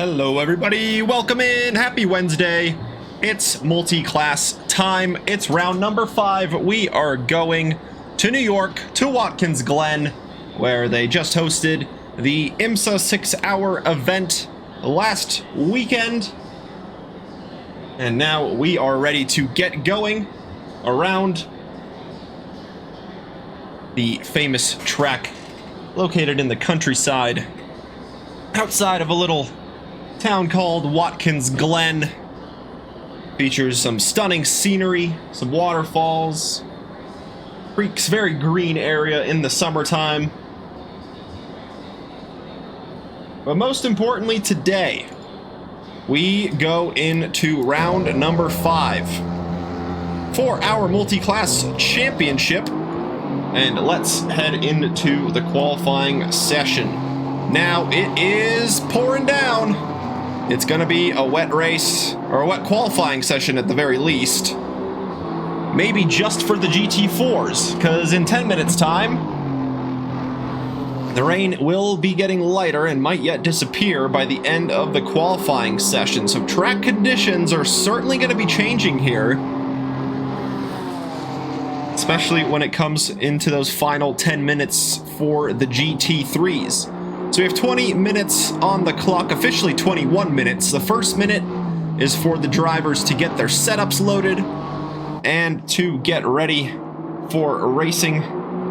Hello everybody, welcome in, happy Wednesday. It's multi-class time, it's round number 5. We are going to New York, to Watkins Glen, where they just hosted the IMSA 6-hour event last weekend. And now we are ready to get going around the famous track located in the countryside outside of a little town called Watkins Glen. Features some stunning scenery, some waterfalls, creeks, very green area in the summertime. But most importantly today, we go into round number 5 for our multi-class championship. And let's head into the qualifying session. Now it is pouring down. It's going to be a wet race, or a wet qualifying session at the very least. Maybe just for the GT4s, because in 10 minutes time, the rain will be getting lighter and might yet disappear by the end of the qualifying session. So track conditions are certainly going to be changing here, especially when it comes into those final 10 minutes for the GT3s. So we have 20 minutes on the clock, officially 21 minutes. The first minute is for the drivers to get their setups loaded and to get ready for racing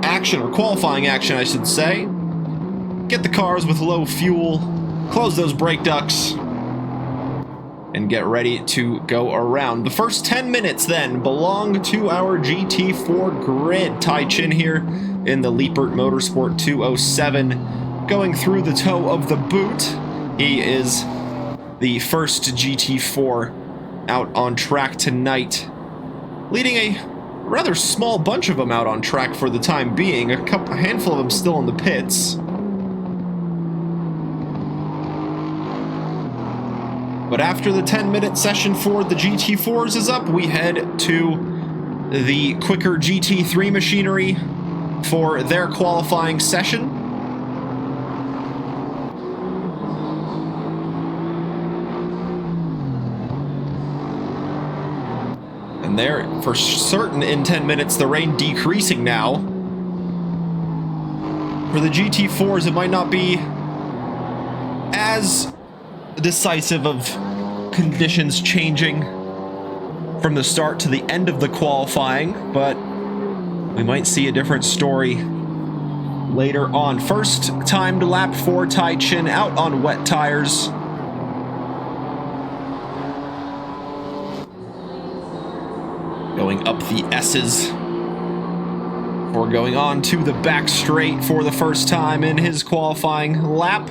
action, or qualifying action, I should say. Get the cars with low fuel, close those brake ducts, and get ready to go around. The first 10 minutes then belong to our GT4 grid. Tai Chin here in the Liepert Motorsport 207. Going through the toe of the boot. He is the first GT4 out on track tonight, leading a rather small bunch of them out on track for the time being. A handful of them still in the pits. But after the 10-minute session for the GT4s is up, we head to the quicker GT3 machinery for their qualifying session. And there, for certain, in 10 minutes, the rain decreasing now. For the GT4s, it might not be as decisive of conditions changing from the start to the end of the qualifying, but we might see a different story later on. First timed lap for Tai Chin out on wet tires. Going up the S's before going on to the back straight for the first time in his qualifying lap.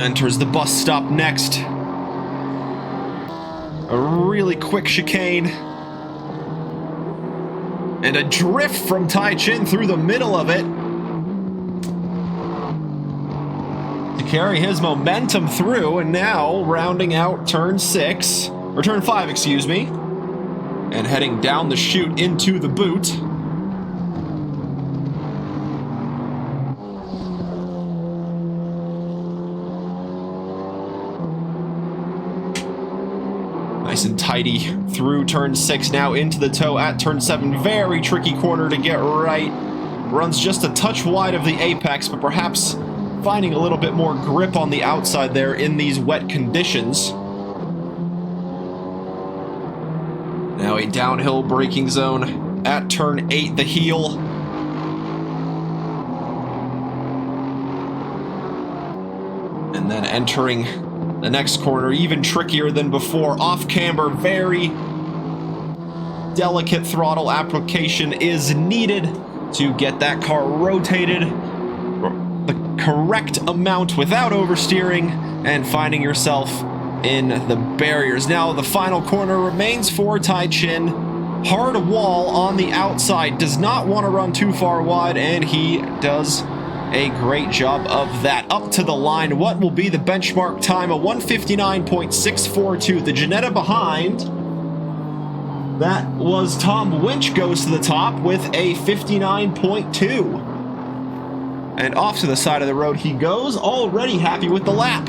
Enters the bus stop next. A really quick chicane. And a drift from Tai Chin through the middle of it to carry his momentum through, and now rounding out turn 6, or turn 5, excuse me, and heading down the chute into the boot. Nice and tidy through turn 6, now into the toe at turn 7. Very tricky corner to get right. Runs just a touch wide of the apex, but perhaps finding a little bit more grip on the outside there in these wet conditions. Now a downhill braking zone at turn 8, the heel. And then entering the next corner, even trickier than before. Off camber, very delicate throttle application is needed to get that car rotated the correct amount without oversteering and finding yourself in the barriers. Now the final corner remains for Tai Chin. Hard wall on the outside, does not want to run too far wide, and he does a great job of that. Up to the line, what will be the benchmark time? A 159.642. The Ginetta behind, that was Tom Winch, goes to the top with a 59.2. And off to the side of the road he goes, already happy with the lap.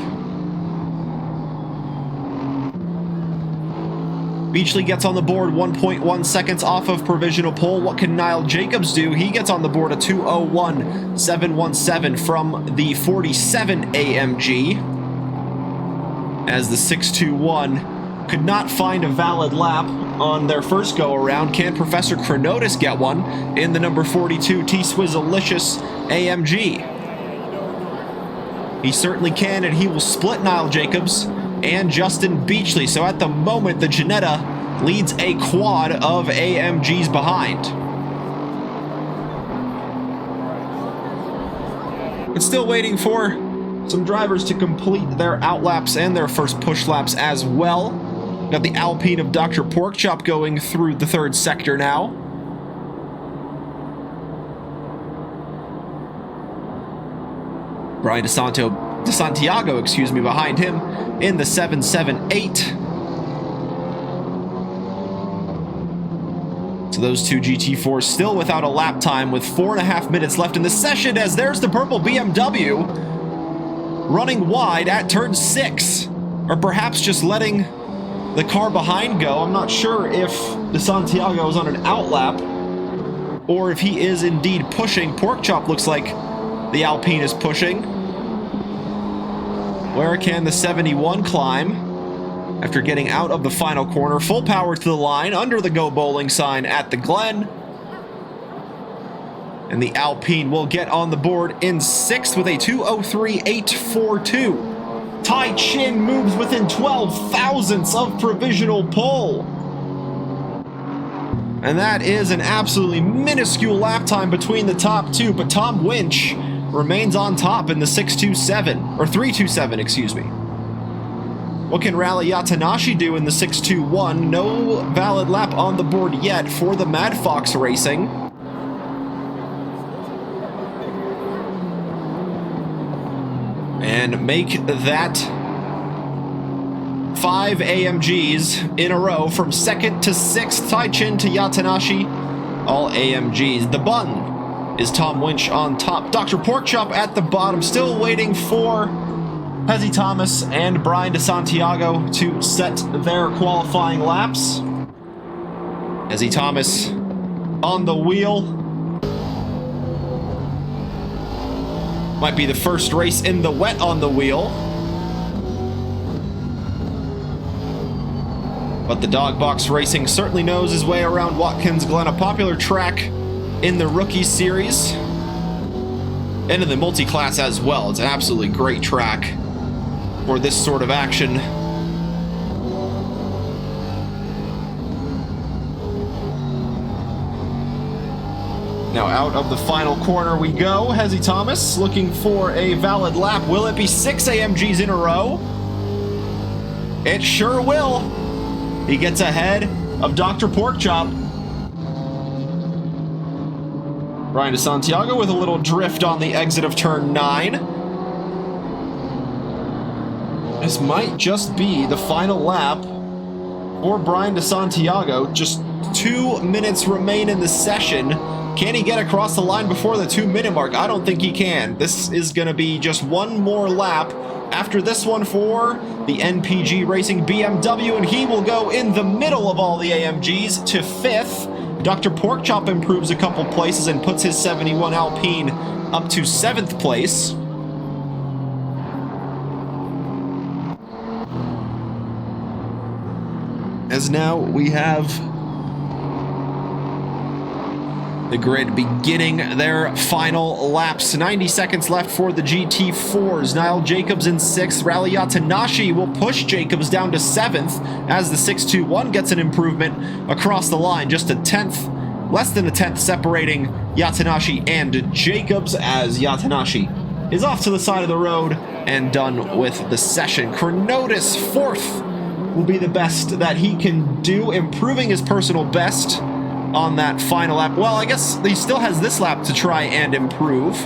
Beachley gets on the board 1.1 seconds off of provisional pole. What can Niall Jacobs do? He gets on the board a 2:01.717 from the 47 AMG. As the 621 could not find a valid lap on their first go-around. Can Professor Chronotis get one in the number 42 T-Swizzalicious AMG? He certainly can, and he will split Niall Jacobs and Justin Beachley. So at the moment, the Ginetta leads a quad of AMGs behind. But still waiting for some drivers to complete their outlaps and their first push laps as well. Got the Alpine of Dr. Porkchop going through the third sector now. Brian DeSantiago, excuse me, behind him in the 778. So those two GT4s still without a lap time with 4.5 minutes left in the session, as there's the purple BMW running wide at turn 6. Or perhaps just letting the car behind go. I'm not sure if DeSantiago is on an outlap or if he is indeed pushing. Porkchop looks like the Alpine is pushing. Where can the 71 climb after getting out of the final corner? Full power to the line under the Go Bowling sign at the Glen. And the Alpine will get on the board in 6th with a 2:03.842. Tai Chin moves within 12 thousandths of provisional pole. And that is an absolutely minuscule lap time between the top two, but Tom Winch remains on top in the 627, or 327, excuse me. What can Rally Yatanashi do in the 621? No valid lap on the board yet for the Mad Fox Racing. And make that 5 AMGs in a row from 2nd to 6th. Tai Chin to Yatanashi, all AMGs. The bun is Tom Winch on top. Dr. Porkchop at the bottom, still waiting for Hezzy Thomas and Brian DeSantiago to set their qualifying laps. Hezzy Thomas on the wheel. Might be the first race in the wet on the wheel. But the Dog Box Racing certainly knows his way around Watkins Glen, a popular track in the Rookie Series and in the Multiclass as well. It's an absolutely great track for this sort of action. Now out of the final corner we go. Hezzy Thomas looking for a valid lap. Will it be 6 AMGs in a row? It sure will. He gets ahead of Dr. Porkchop. Brian DeSantiago with a little drift on the exit of turn 9. This might just be the final lap for Brian DeSantiago. Just 2 minutes remain in the session. Can he get across the line before the 2-minute mark? I don't think he can. This is going to be just one more lap after this one for the NPG Racing BMW, and he will go in the middle of all the AMGs to 5th. Dr. Porkchop improves a couple places and puts his 71 Alpine up to 7th place. As now we have the grid beginning their final laps. 90 seconds left for the GT4s. Niall Jacobs in 6th. Rally Yatanashi will push Jacobs down to 7th as the 621 gets an improvement across the line. Just a 10th, less than a 10th separating Yatanashi and Jacobs, as Yatanashi is off to the side of the road and done with the session. Chronotis 4th will be the best that he can do, improving his personal best on that final lap. Well, I guess he still has this lap to try and improve.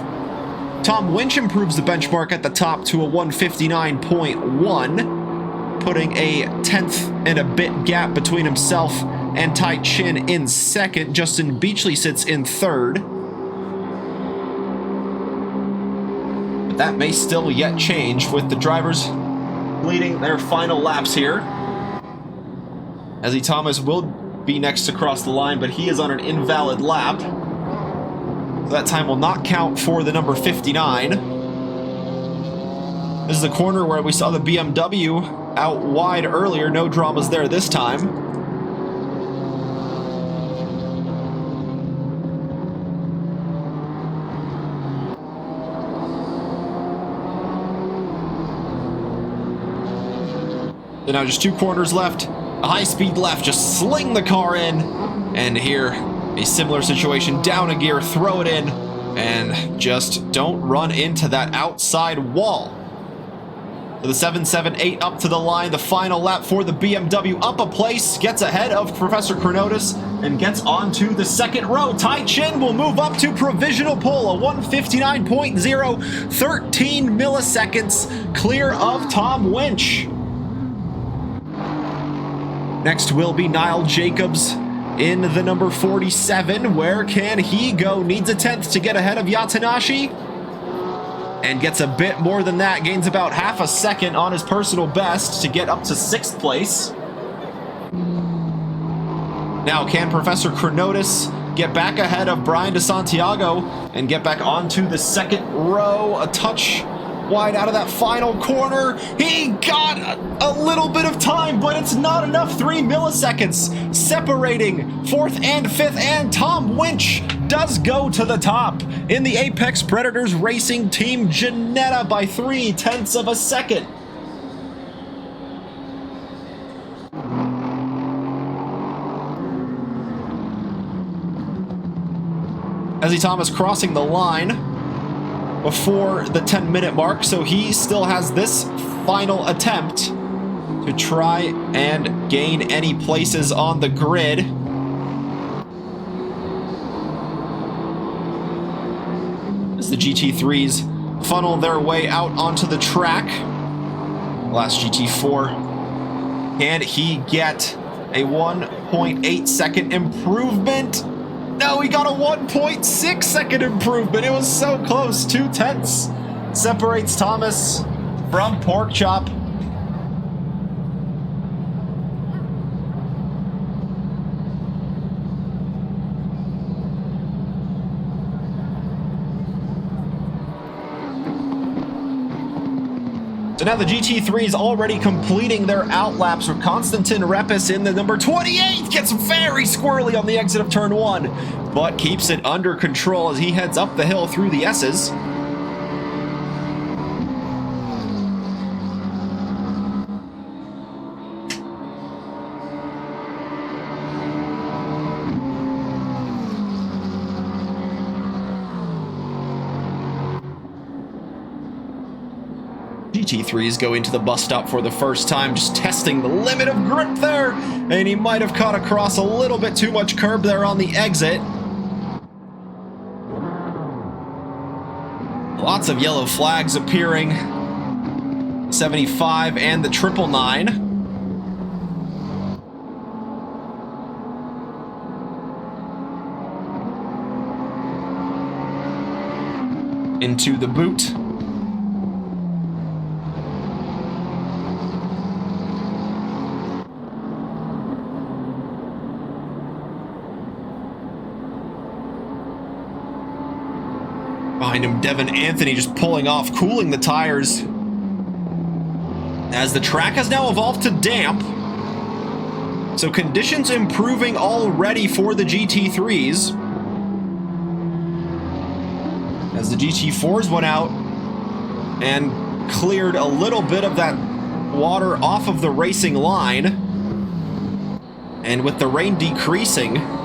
Tom Winch improves the benchmark at the top to a 159.1, putting a 10th and a bit gap between himself and Tai Chin in 2nd. Justin Beachley sits in 3rd. that may still yet change with the drivers leading their final laps here. Ezzy Thomas will be next to cross the line, but he is on an invalid lap. So that time will not count for the number 59. This is the corner where we saw the BMW out wide earlier. No dramas there this time. And now just 2 corners left. A high-speed left, just sling the car in. And here, a similar situation. Down a gear, throw it in, and just don't run into that outside wall. So the 778 up to the line. The final lap for the BMW up a place. Gets ahead of Professor Chronotis and gets onto the second row. Tai Chin will move up to provisional pole. A 159.0, 13 milliseconds clear of Tom Winch. Next will be Niall Jacobs in the number 47. Where can he go? Needs a 10th to get ahead of Yatanashi. And gets a bit more than that. Gains about half a second on his personal best to get up to 6th place. Now, can Professor Chronotis get back ahead of Brian DeSantiago and get back onto the second row? A touch wide out of that final corner. He got a little bit of time, but it's not enough. 3 milliseconds separating 4th and 5th, and Tom Winch does go to the top in the Apex Predators Racing Team Ginetta by 0.3 of a second. Ezzy Thomas crossing the line before the 10-minute mark, so he still has this final attempt to try and gain any places on the grid. As the GT3s funnel their way out onto the track. Last GT4. Can he get a 1.8 second improvement? No, he got a 1.6 second improvement. It was so close. 0.2 separates Thomas from Porkchop. So now the GT3 is already completing their outlaps with Konstantin Repis in the number 28. Gets very squirrely on the exit of turn 1, but keeps it under control as he heads up the hill through the S's. GT3s go into the bus stop for the first time, just testing the limit of grip there, and he might have caught across a little bit too much curb there on the exit. Lots of yellow flags appearing. 75 and the 999. Into the boot. Behind him, Devin Anthony just pulling off, cooling the tires. As the track has now evolved to damp. So conditions improving already for the GT3s. As the GT4s went out and cleared a little bit of that water off of the racing line. And with the rain decreasing,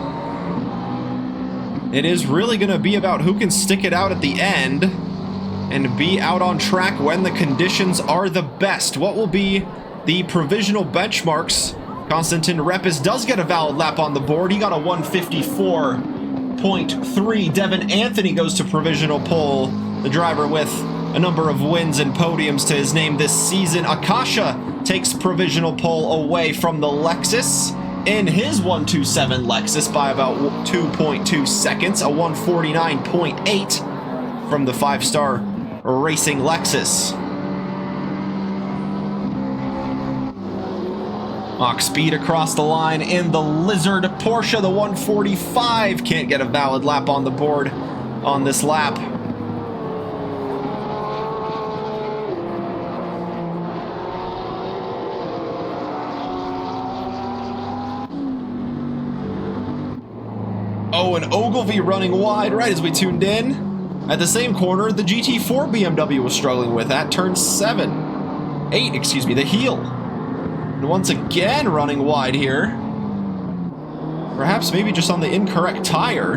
it is really going to be about who can stick it out at the end and be out on track when the conditions are the best. What will be the provisional benchmarks? Konstantin Repis does get a valid lap on the board. He got a 154.3. Devin Anthony goes to provisional pole. The driver with a number of wins and podiums to his name this season. Akasha takes provisional pole away from the Lexus in his 127 Lexus by about 2.2 seconds, a 149.8 from the 5-star Racing Lexus. Mach speed across the line in the Lizard Porsche. The 145 can't get a valid lap on the board on this lap. Oh, and Ogilvy running wide right as we tuned in. At the same corner, the GT4 BMW was struggling with at turn 8, excuse me, the heel. And once again running wide here. Perhaps maybe just on the incorrect tire.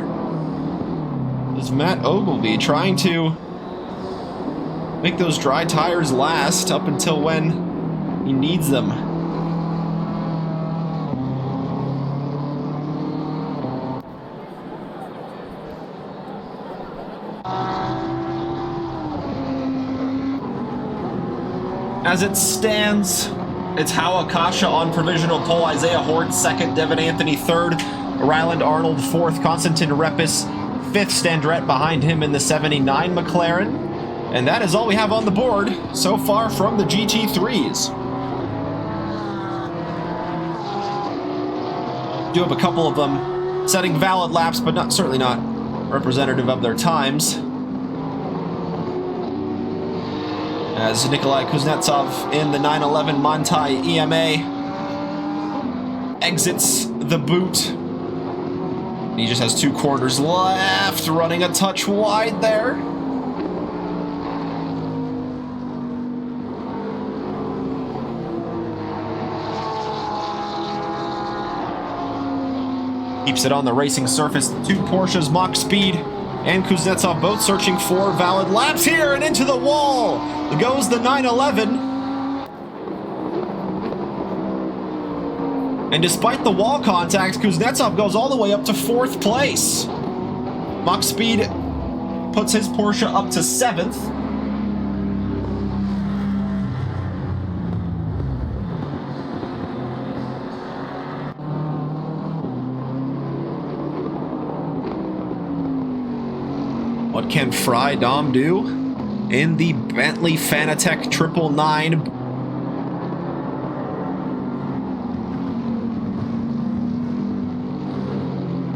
Is Matt Ogilvy trying to make those dry tires last up until when he needs them. As it stands, it's How Akasha on provisional pole, Isaiah Horde 2nd, Devin Anthony 3rd, Ryland Arnold 4th, Konstantin Repis 5th, Standrette behind him in the 79 McLaren. And that is all we have on the board so far from the GT3s. Do have a couple of them setting valid laps, but certainly not representative of their times. As Nikolai Kuznetsov in the 911 Manthey EMA exits the boot. He just has 2 corners left, running a touch wide there. Keeps it on the racing surface. 2 Porsches, Mach speed, and Kuznetsov both searching for valid laps here, and into the wall goes the 911. And despite the wall contact, Kuznetsov goes all the way up to 4th place. Mach speed puts his Porsche up to 7th. What can Frei Dom do in the Bentley Fanatec 999?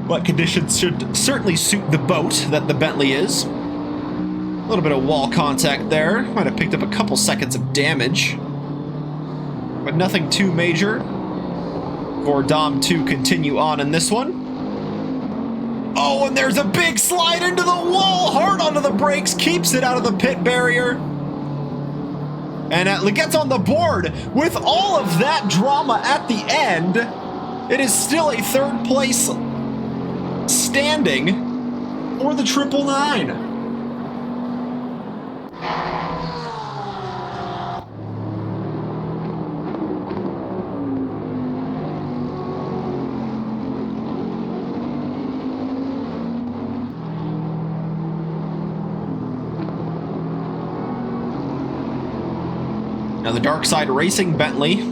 What conditions should certainly suit the boat that the Bentley is. A little bit of wall contact there. Might have picked up a couple seconds of damage, but nothing too major for Dom to continue on in this one. Oh, and there's a big slide into the wall, hard onto the brakes, keeps it out of the pit barrier. And gets on the board with all of that drama at the end. It is still a 3rd place standing for the 999. Now the Dark Side Racing Bentley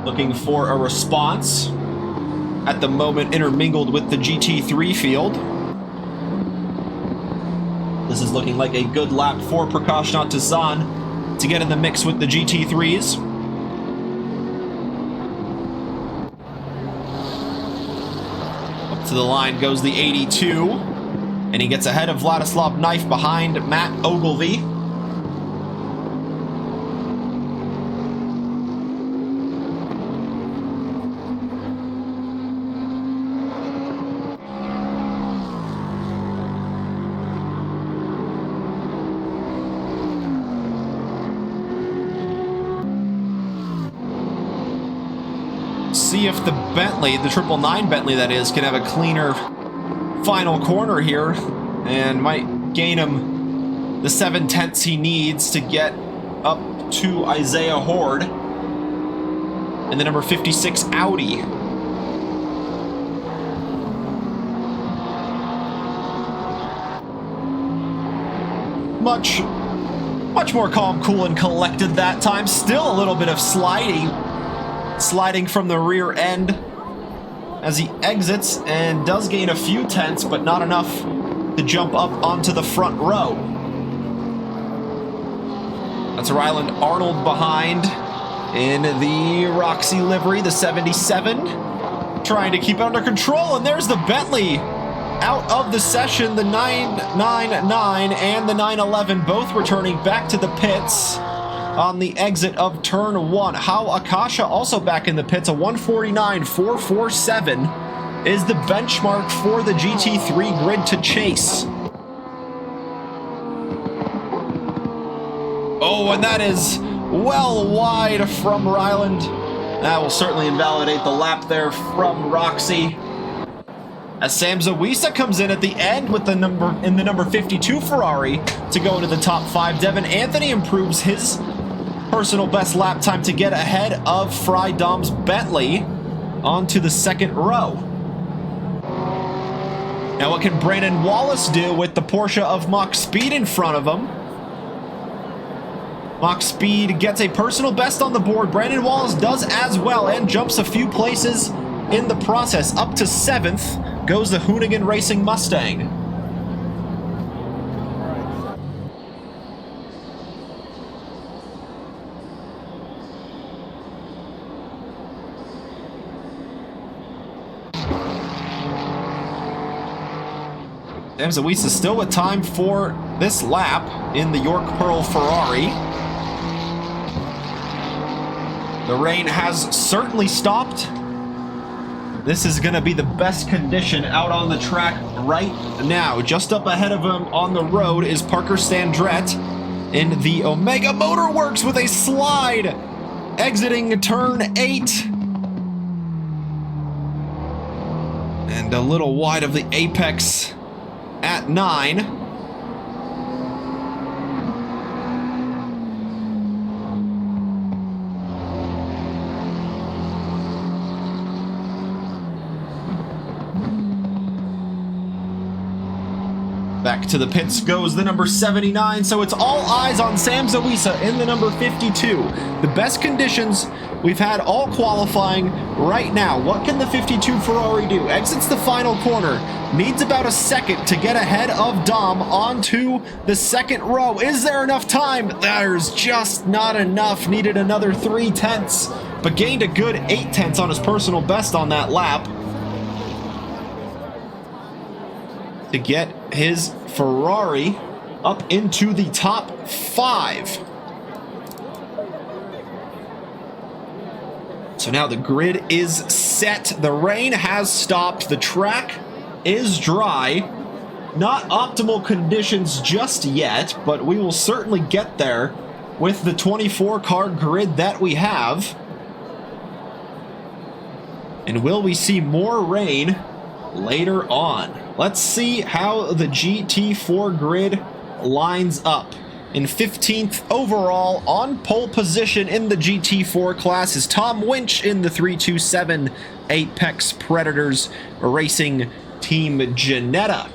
looking for a response. At the moment intermingled with the GT3 field. This is looking like a good lap for Prakashnath Tizan to get in the mix with the GT3s. Up to the line goes the 82, and he gets ahead of Vladislav Knife behind Matt Ogilvy. See if the Bentley, the 999 Bentley that is, can have a cleaner final corner here and might gain him the 7/10 he needs to get up to Isaiah Horde in the number 56 Audi. Much more calm, cool, and collected that time. Still a little bit of sliding from the rear end as he exits and does gain a few tenths, but not enough to jump up onto the front row. That's Ryland Arnold behind in the Roxy livery, the 77. Trying to keep it under control, and there's the Bentley out of the session. The 999 and the 911 both returning back to the pits on the exit of turn 1. How Akasha also back in the pits. A 149.447 is the benchmark for the GT3 grid to chase. Oh, and that is well wide from Ryland. That will certainly invalidate the lap there from Roxy. As Sam Zawisa comes in at the end with the number 52 Ferrari to go into the top 5. Devin Anthony improves his personal best lap time to get ahead of Frei Dom's Bentley onto the second row. Now what can Brandon Wallace do with the Porsche of Mach Speed in front of him? Mach Speed gets a personal best on the board. Brandon Wallace does as well and jumps a few places in the process. Up to 7th goes the Hoonigan Racing Mustang. Sam Zawisa still with time for this lap in the York Pearl Ferrari. The rain has certainly stopped. This is going to be the best condition out on the track right now. Just up ahead of him on the road is Parker Sandrett in the Omega Motorworks with a slide, exiting turn 8. And a little wide of the apex at 9. Back to the pits goes the number 79, so it's all eyes on Sam Zawisa in the number 52. The best conditions we've had all qualifying right now. What can the 52 Ferrari do? Exits the final corner, needs about a second to get ahead of Dom onto the second row. Is there enough time? There's just not enough. Needed another 3/10, but gained a good 8/10 on his personal best on that lap to get his Ferrari up into the top 5. So now the grid is set. The rain has stopped. The track is dry. Not optimal conditions just yet, but we will certainly get there with the 24-car grid that we have. And will we see more rain later on? Let's see how the GT4 grid lines up. In 15th overall, on pole position in the GT4 class is Tom Winch in the 327 Apex Predators Racing Team Ginetta.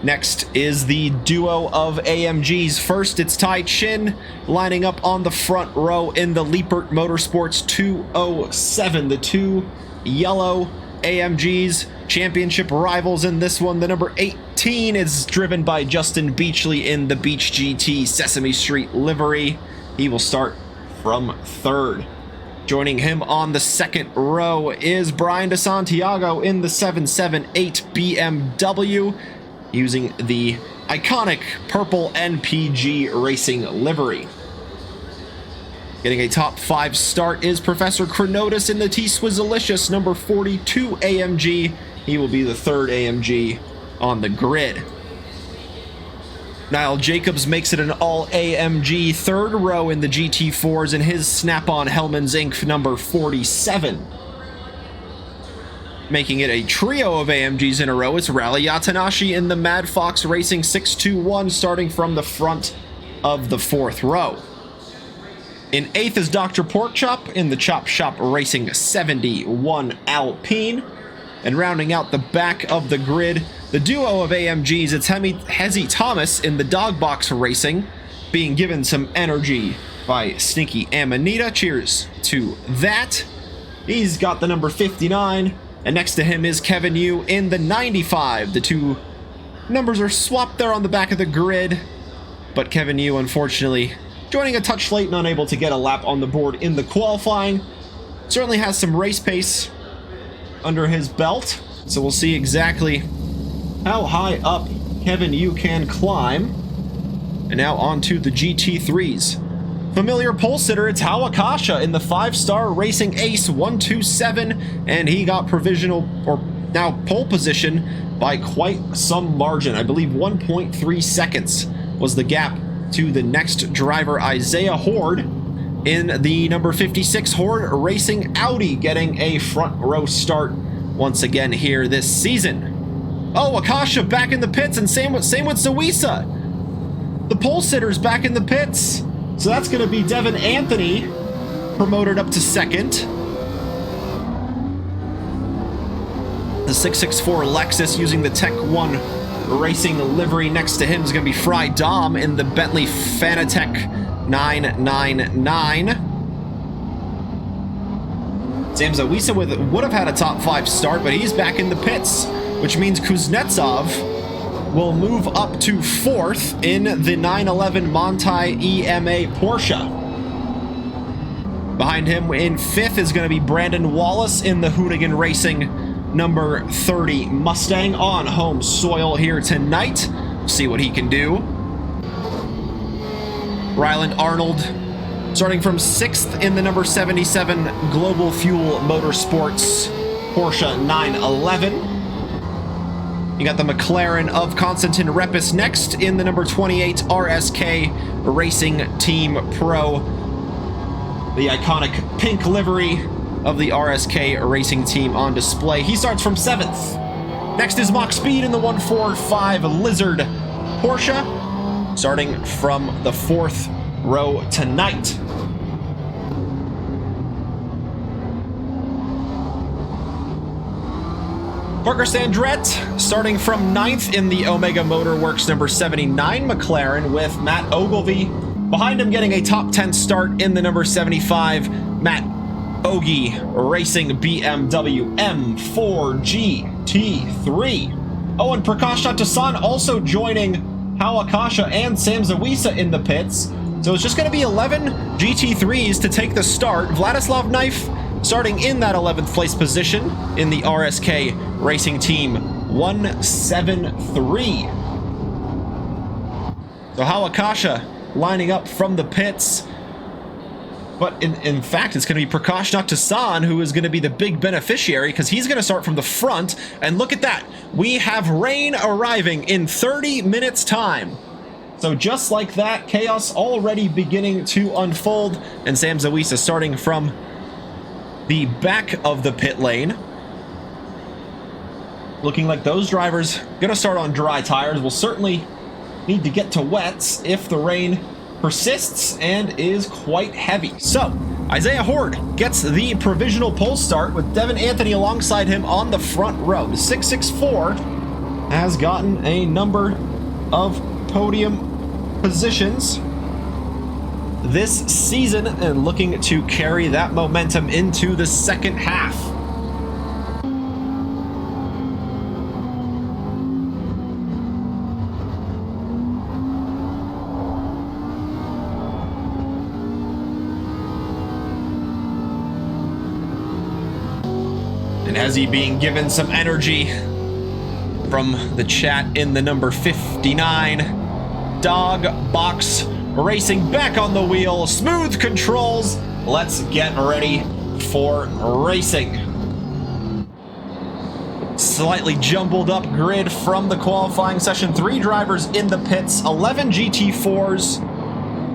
Next is the duo of AMGs. First, it's Tai Chin lining up on the front row in the Liepert Motorsports 207. The two yellow AMGs, championship rivals in this one. The number 18 is driven by Justin Beachley in the Beach GT Sesame Street livery. He will start from 3rd. Joining him on the second row is Brian DeSantiago in the 778 BMW, using the iconic purple NPG Racing livery. Getting a top 5 start is Professor Chronotis in the T-Swizzalicious number 42 AMG. He will be the 3rd AMG on the grid. Niall Jacobs makes it an all-AMG 3rd row in the GT4s in his Snap-on Hellmann's Inc. number 47. Making it a trio of AMGs in a row, it's Rally Yatanashi in the Mad Fox Racing 621, starting from the front of the 4th row. In 8th is Dr. Porkchop in the Chop Shop Racing 71 Alpine. And rounding out the back of the grid, the duo of AMGs, it's Hezi Thomas in the Dog Box Racing, being given some energy by Sneaky Amanita. Cheers to that. He's got the number 59, and next to him is Kevin Yu in the 95. The two numbers are swapped there on the back of the grid, but Kevin Yu, unfortunately, joining a touch late and unable to get a lap on the board in the qualifying. Certainly has some race pace under his belt, so we'll see exactly how high up Kevin Yu can climb. And now on to the GT3s. Familiar pole sitter, it's Akasha in the 5-star Racing Ace 127, and he got provisional, or now pole position, by quite some margin. I believe 1.3 seconds was the gap to the next driver, Isaiah Horde, in the number 56 Horde Racing Audi, getting a front row start once again here this season. Oh, Akasha back in the pits, and same with Zawisa. The pole sitter's back in the pits. So that's going to be Devin Anthony, promoted up to second. The 664 Lexus using the Tech 1 Racing livery next to him is going to be Frei Dom in the Bentley Fanatec 999. Sam Zawisa would have had a top 5 start, but he's back in the pits, which means Kuznetsov will move up to 4th in the 911 Montai EMA Porsche. Behind him in 5th is going to be Brandon Wallace in the Hoonigan Racing number 30 Mustang on home soil here tonight. See what he can do. Ryland Arnold starting from 6th in the number 77 Global Fuel Motorsports Porsche 911. You got the McLaren of Konstantin Repis next in the number 28 RSK Racing Team Pro. The iconic pink livery of the RSK Racing Team on display. He starts from 7th. Next is Mach Speed in the 145 Lizard Porsche, starting from the 4th row tonight. Parker Sandrett starting from 9th in the Omega Motorworks number 79 McLaren with Matt Ogilvy. Behind him getting a top 10 start in the number 75 Matt Ogie Racing BMW M4 GT3. Oh, and Prakash Natasan also joining Akasha and Sam Zawisa in the pits. So it's just going to be 11 GT3s to take the start. Vladislav Knife starting in that 11th place position in the RSK Racing Team 173. So Akasha lining up from the pits. But in fact, it's going to be Prakash Natasan who is going to be the big beneficiary, because he's going to start from the front. And look at that. We have rain arriving in 30 minutes time. So just like that, chaos already beginning to unfold. And Sam Zawisa starting from the back of the pit lane. Looking like those drivers going to start on dry tires. Will certainly need to get to wets if the rain persists and is quite heavy. So Isaiah Horde gets the provisional pole start with Devin Anthony alongside him on the front row. The 664 has gotten a number of podium positions this season and looking to carry that momentum into the second half. And as he being given some energy from the chat in the number 59, Dog Box Racing back on the wheel, smooth controls. Let's get ready for racing. Slightly jumbled up grid from the qualifying session. 3 drivers in the pits, 11 GT4s,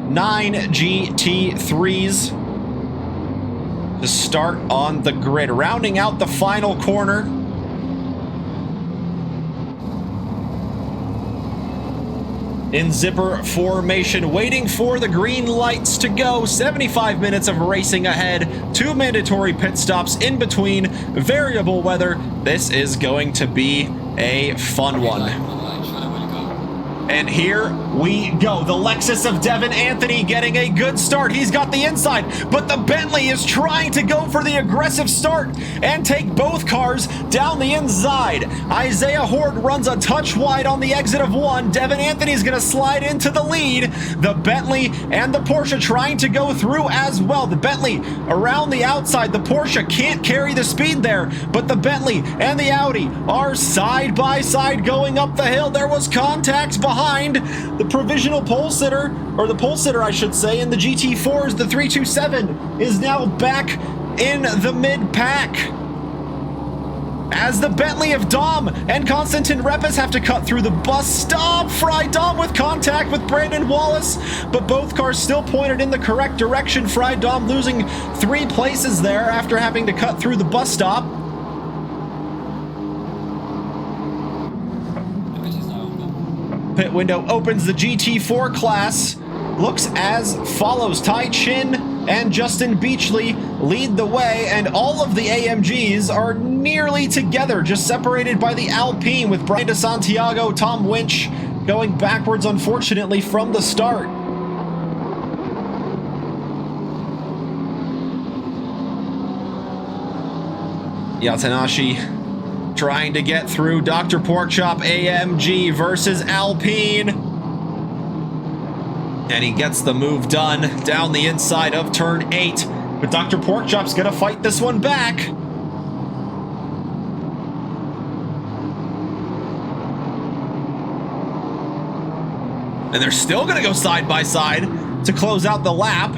9 GT3s to start on the grid. Rounding out the final corner, in zipper formation, waiting for the green lights to go. 75 minutes of racing ahead, 2 mandatory pit stops in between, variable weather. This is going to be a fun one. And here we go. The Lexus of Devin Anthony getting a good start. He's got the inside, but the Bentley is trying to go for the aggressive start and take both cars down the inside. Isaiah Horde runs a touch wide on the exit of one. Devin Anthony's going to slide into the lead. The Bentley and the Porsche trying to go through as well. The Bentley around the outside. The Porsche can't carry the speed there, but the Bentley and the Audi are side by side going up the hill. There was contact behind the provisional pole sitter, or the pole sitter I should say, and the GT4s. The 327 is now back in the mid-pack as the Bentley of Dom and Konstantin Repes have to cut through the bus stop. Frei Dom with contact with Brandon Wallace, but both cars still pointed in the correct direction. Frei Dom losing 3 places there after having to cut through the bus stop. Pit window opens. The GT4 class looks as follows. Tai Chin and Justin Beachley lead the way, and all of the AMGs are nearly together, just separated by the Alpine, with Brian DeSantiago, Tom Winch going backwards, unfortunately, from the start. Yatanashi trying to get through. Dr. Porkchop AMG versus Alpine. And he gets the move done down the inside of turn 8. But Dr. Porkchop's going to fight this one back. And they're still going to go side by side to close out the lap.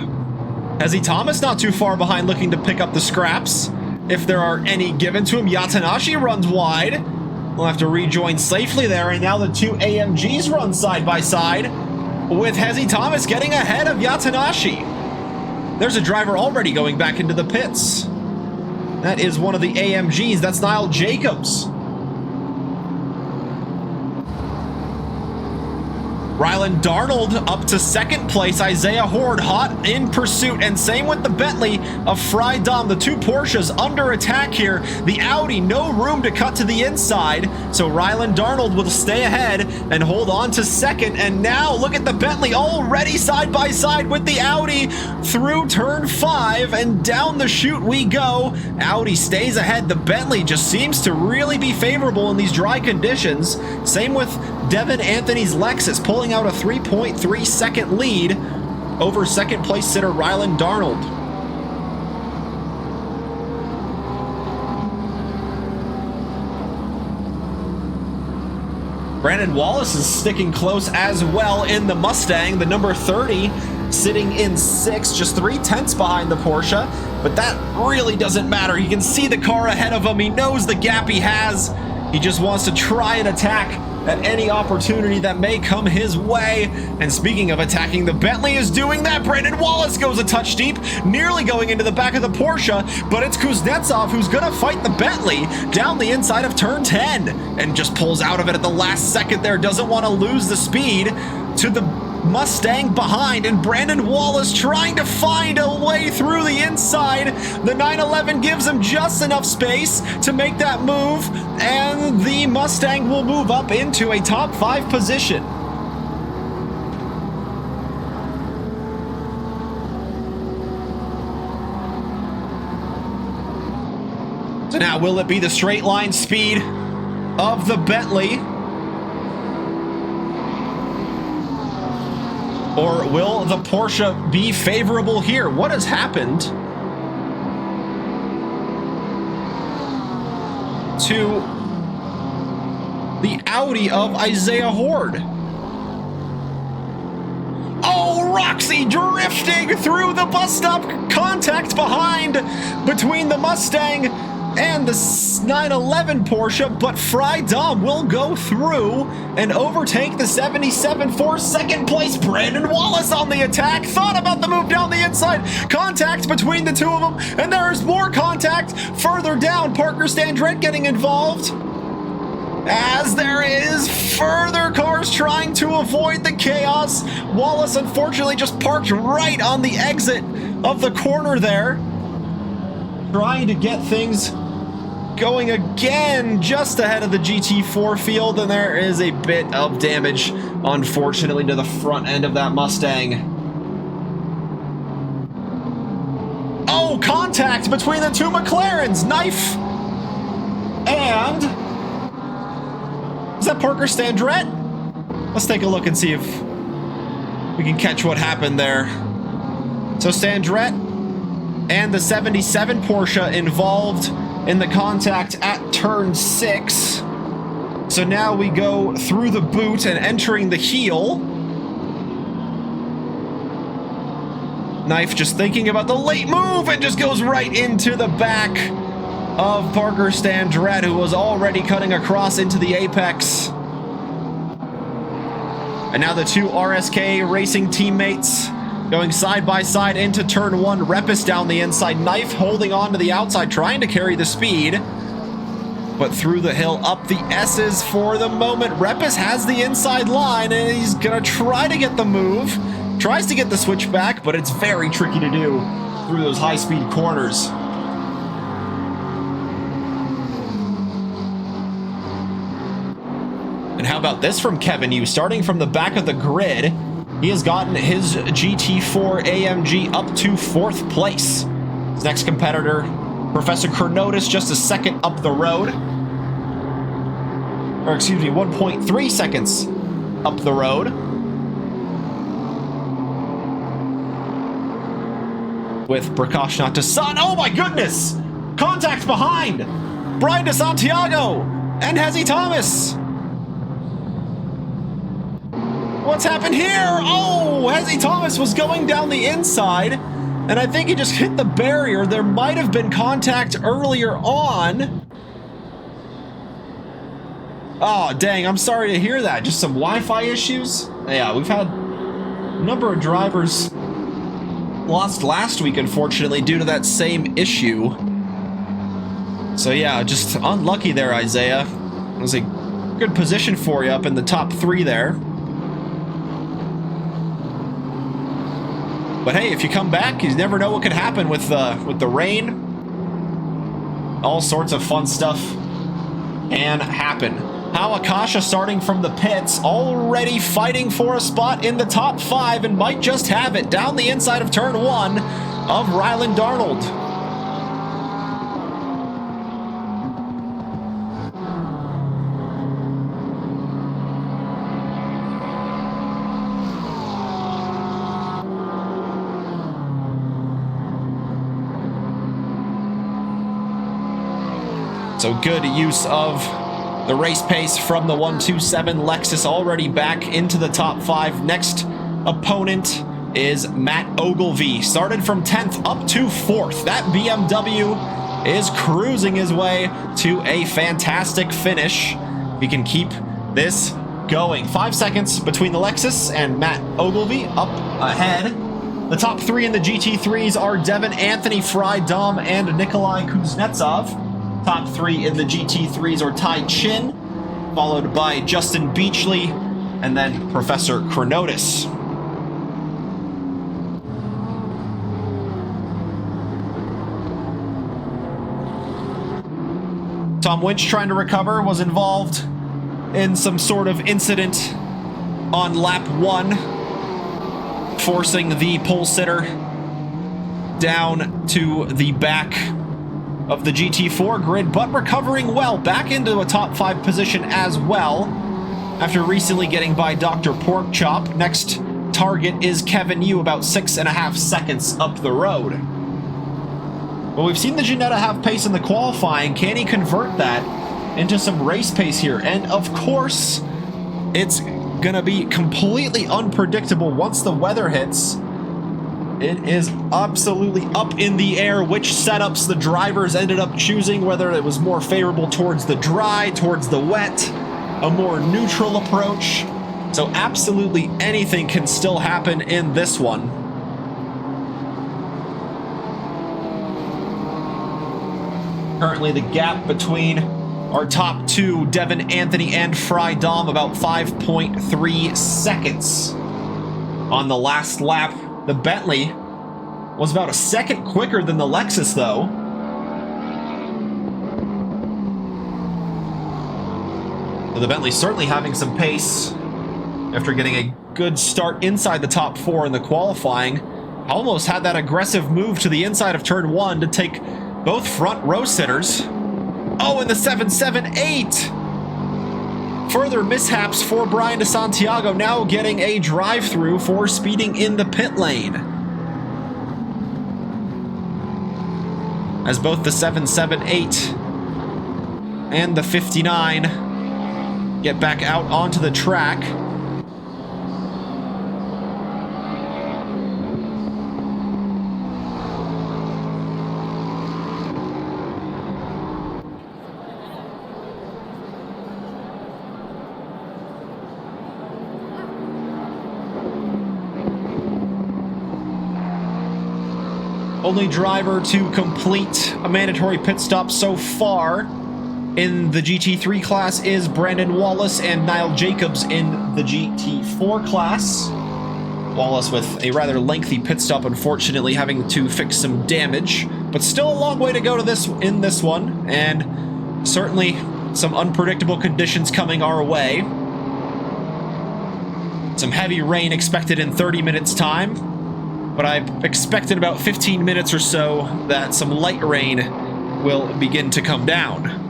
Hezzy Thomas not too far behind, looking to pick up the scraps if there are any given to him. Yatanashi runs wide. We'll have to rejoin safely there, and now the 2 AMGs run side by side, with Hezzy Thomas getting ahead of Yatanashi. There's a driver already going back into the pits. That is one of the AMGs. That's Niall Jacobs. Ryland Darnold up to second place. Isaiah Horde hot in pursuit, and same with the Bentley of Frei Dom. The 2 Porsches under attack here. The Audi, no room to cut to the inside, so Ryland Darnold will stay ahead and hold on to second. And now look at the Bentley already side by side with the Audi through turn 5, and down the chute we go. Audi stays ahead. The Bentley just seems to really be favorable in these dry conditions. Same with Devin Anthony's Lexus, pulling out a 3.3 second lead over second place sitter Ryland Darnold. Brandon Wallace is sticking close as well in the Mustang, the number 30 sitting in 6th, just 3/10 behind the Porsche, but that really doesn't matter. He can see the car ahead of him. He knows the gap he has. He just wants to try and attack at any opportunity that may come his way. And speaking of attacking, the Bentley is doing that. Brandon Wallace goes a touch deep, nearly going into the back of the Porsche, but it's Kuznetsov who's gonna fight the Bentley down the inside of turn 10 and just pulls out of it at the last second there. Doesn't want to lose the speed to the Mustang behind, and Brandon Wallace trying to find a way through the inside. The 911 gives him just enough space to make that move, and the Mustang will move up into a top 5 position. So now, will it be the straight line speed of the Bentley, or will the Porsche be favorable here? What has happened to the Audi of Isaiah Horde? Oh, Roxy drifting through the bus stop. Contact behind between the Mustang and the 911 Porsche, but Frei Dom will go through and overtake the 77 for second place. Brandon Wallace on the attack, thought about the move down the inside. Contact between the 2 of them, and there's more contact further down. Parker Standret getting involved, as there is further cars trying to avoid the chaos. Wallace unfortunately just parked right on the exit of the corner there, trying to get things going again just ahead of the GT4 field, and there is a bit of damage, unfortunately, to the front end of that Mustang. Oh, contact between the two McLarens. Knife. And is that Parker Standrette? Let's take a look and see if we can catch what happened there. So Standrette and the 77 Porsche involved in the contact at turn 6. So now we go through the boot and entering the heel. Knife just thinking about the late move and just goes right into the back of Parker Standrette, who was already cutting across into the apex. And now the two RSK racing teammates going side by side into turn 1. Repis down the inside, Knife holding on to the outside, trying to carry the speed. But through the hill, up the S's for the moment. Repis has the inside line, and he's gonna try to get the move. Tries to get the switch back, but it's very tricky to do through those high-speed corners. And how about this from Kevin Yu? Starting from the back of the grid, he has gotten his GT4 AMG up to 4th place. His next competitor, Professor Chronotis, just a second up the road. Or excuse me, 1.3 seconds up the road. With Prakash Natasan. Oh my goodness! Contact behind! Brian DeSantiago and Hezzy Thomas. What's happened here? Oh, Hezzy Thomas was going down the inside, and I think he just hit the barrier. There might have been contact earlier on. Oh, dang, I'm sorry to hear that. Just some Wi-Fi issues. Yeah, we've had a number of drivers lost last week, unfortunately, due to that same issue. So yeah, just unlucky there, Isaiah. It was a good position for you up in the top 3 there. But hey, if you come back, you never know what could happen with the rain. All sorts of fun stuff can happen. How Akasha starting from the pits, already fighting for a spot in the top 5 and might just have it down the inside of turn 1 of Ryland Darnold. So good use of the race pace from the 127 Lexus, already back into the top 5. Next opponent is Matt Ogilvie. Started from 10th up to 4th. That BMW is cruising his way to a fantastic finish. He can keep this going. 5 seconds between the Lexus and Matt Ogilvie up ahead. The top 3 in the GT3s are Devin Anthony, Frei, Dom, and Nikolai Kuznetsov. Top 3 in the GT3s are Tai Chin, followed by Justin Beachley, and then Professor Chronotis. Tom Winch, trying to recover, was involved in some sort of incident on lap 1, forcing the pole sitter down to the back of the GT4 grid, but recovering well, back into a top 5 position as well, after recently getting by Dr. Porkchop. Next target is Kevin Yu, about 6.5 seconds up the road. Well, we've seen the Ginetta have pace in the qualifying. Can he convert that into some race pace here? And of course, it's gonna be completely unpredictable once the weather hits. It is absolutely up in the air which setups the drivers ended up choosing, whether it was more favorable towards the dry, towards the wet, a more neutral approach. So absolutely anything can still happen in this one. Currently the gap between our top 2, Devin Anthony and Frei Dom, about 5.3 seconds. On the last lap, the Bentley was about a second quicker than the Lexus, though. So the Bentley certainly having some pace after getting a good start inside the top 4 in the qualifying. Almost had that aggressive move to the inside of turn 1 to take both front row sitters. Oh, and the 778! Further mishaps for Brian DeSantiago, now getting a drive-through for speeding in the pit lane. As both the 778 and the 59 get back out onto the track. Only driver to complete a mandatory pit stop so far in the GT3 class is Brandon Wallace and Niall Jacobs in the GT4 class. Wallace with a rather lengthy pit stop, unfortunately having to fix some damage, but still a long way to go to this one, and certainly some unpredictable conditions coming our way. Some heavy rain expected in 30 minutes time. But I expect in about 15 minutes or so that some light rain will begin to come down.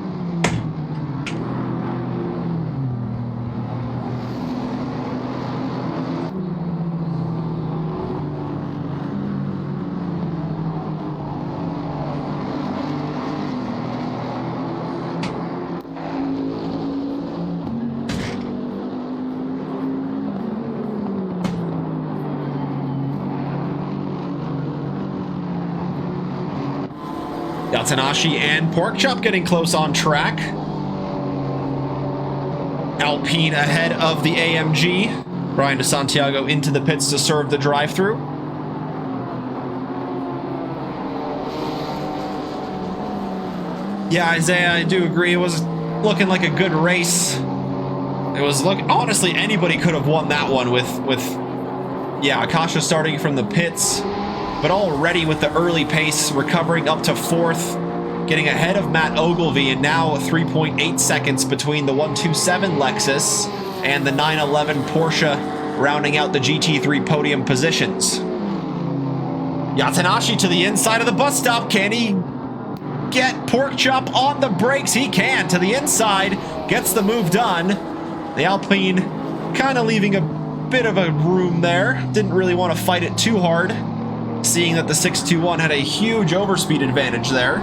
Yatanashi and Porkchop getting close on track. Alpine ahead of the AMG. Brian DeSantiago into the pits to serve the drive-through. Yeah, Isaiah, I do agree. It was looking like a good race. It was honestly, anybody could have won that one with Akasha starting from the pits. But already with the early pace, recovering up to 4th, getting ahead of Matt Ogilvy, and now 3.8 seconds between the 127 Lexus and the 911 Porsche, rounding out the GT3 podium positions. Yatanashi to the inside of the bus stop. Can he get Porkchop on the brakes? He can. To the inside, gets the move done. The Alpine kind of leaving a bit of a room there. Didn't really want to fight it too hard, seeing that the 621 had a huge overspeed advantage there.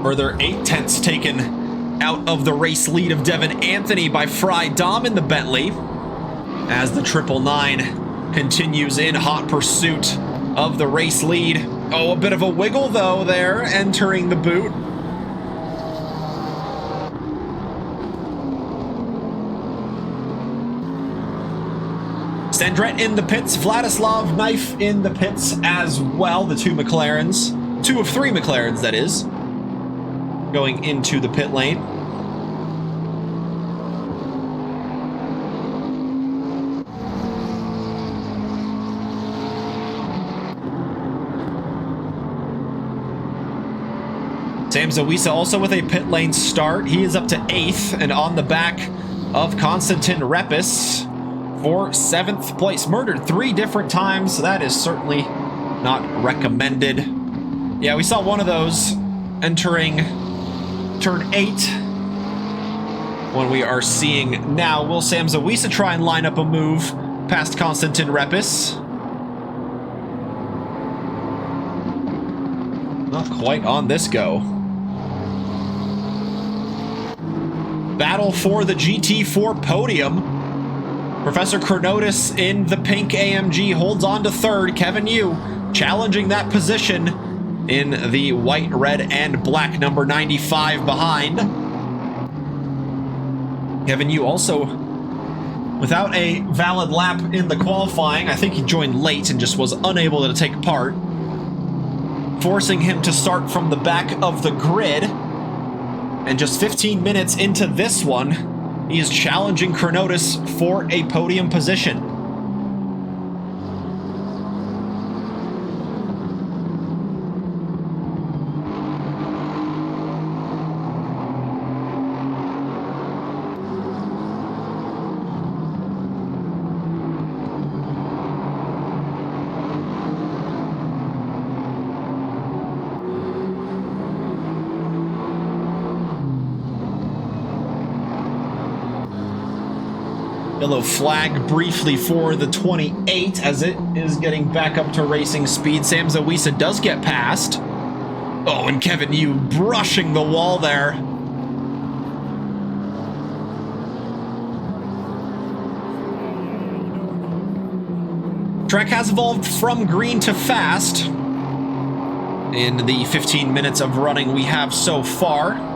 Further 8/10 taken out of the race lead of Devin Anthony by Frei Dom in the Bentley, as the 999 continues in hot pursuit of the race lead. Oh, a bit of a wiggle though there, entering the boot. Sandret in the pits, Vladislav Knife in the pits as well. The two McLarens, 2 of 3 McLarens that is, going into the pit lane. Sam Zawisa also with a pit lane start. He is up to 8th and on the back of Konstantin Repis for 7th place. Murdered 3 different times, so that is certainly not recommended. Yeah, we saw one of those entering turn 8. When we are seeing now, will Sam Zawisa try and line up a move past Konstantin Repis? Not quite on this go. Battle for the GT4 podium. Professor Chronotis in the pink AMG holds on to 3rd. Kevin Yu challenging that position in the white, red, and black number 95 behind. Kevin Yu also without a valid lap in the qualifying. I think he joined late and just was unable to take part. forcing him to start from the back of the grid. And just 15 minutes into this one, he is challenging Chronotis for a podium position. Yellow flag briefly for the 28 as it is getting back up to racing speed. Sam Zawisa does get past. Oh, and Kevin Yu brushing the wall there. Track has evolved from green to fast in the 15 minutes of running we have so far.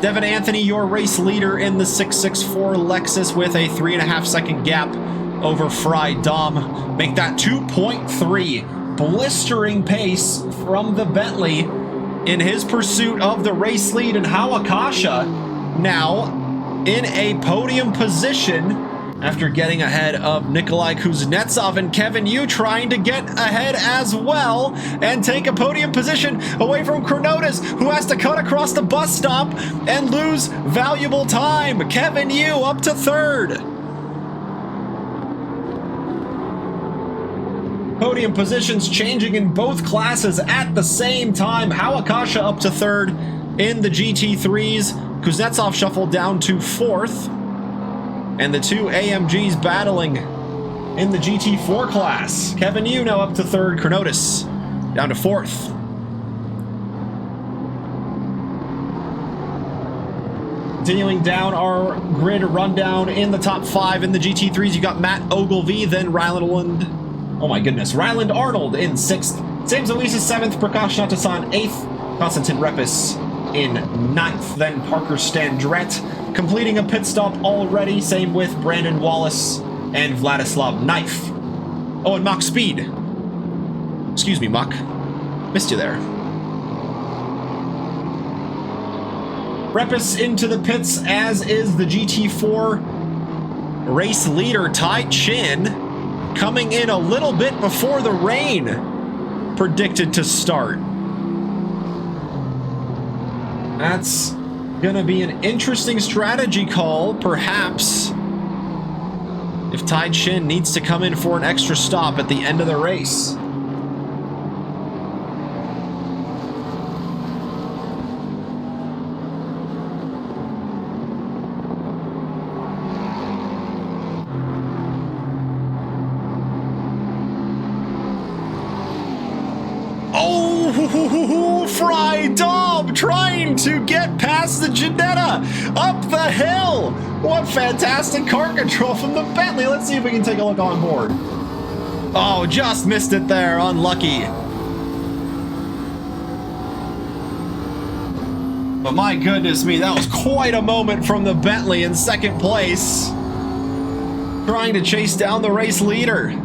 Devin Anthony, your race leader in the 664 Lexus with a 3.5 second gap over Frei Dom. Make that 2.3 blistering pace from the Bentley in his pursuit of the race lead. And how Akasha now in a podium position after getting ahead of Nikolai Kuznetsov, and Kevin Yu trying to get ahead as well and take a podium position away from Chronotis, who has to cut across the bus stop and lose valuable time. Kevin Yu up to third. Podium positions changing in both classes at the same time. How Akasha up to third in the GT3s. Kuznetsov shuffled down to fourth. And the two AMGs battling in the GT4 class. Kevin Yu now up to third, Chronotis down to fourth. Continuing down our grid rundown in the top five in the GT3s, you got Matt Ogilvy, then Ryland Arnold in sixth. Sam Zawisa seventh, Prakash Natasan eighth, Konstantin Repis in ninth, then Parker Standret completing a pit stop already. Same with Brandon Wallace and Vladislav Knife. Oh, and Mach Speed. Excuse me, Mach. Missed you there. Repis into the pits, as is the GT4 race leader Tai Chin, coming in a little bit before the rain predicted to start. That's gonna be an interesting strategy call, perhaps, if Tai Chin needs to come in for an extra stop at the end of the race. Oh, Frei Dom trying to get past the Ginetta up the hill. What fantastic car control from the Bentley. Let's see if we can take a look on board. Oh, just missed it there. Unlucky. But my goodness me, that was quite a moment from the Bentley in second place, trying to chase down the race leader.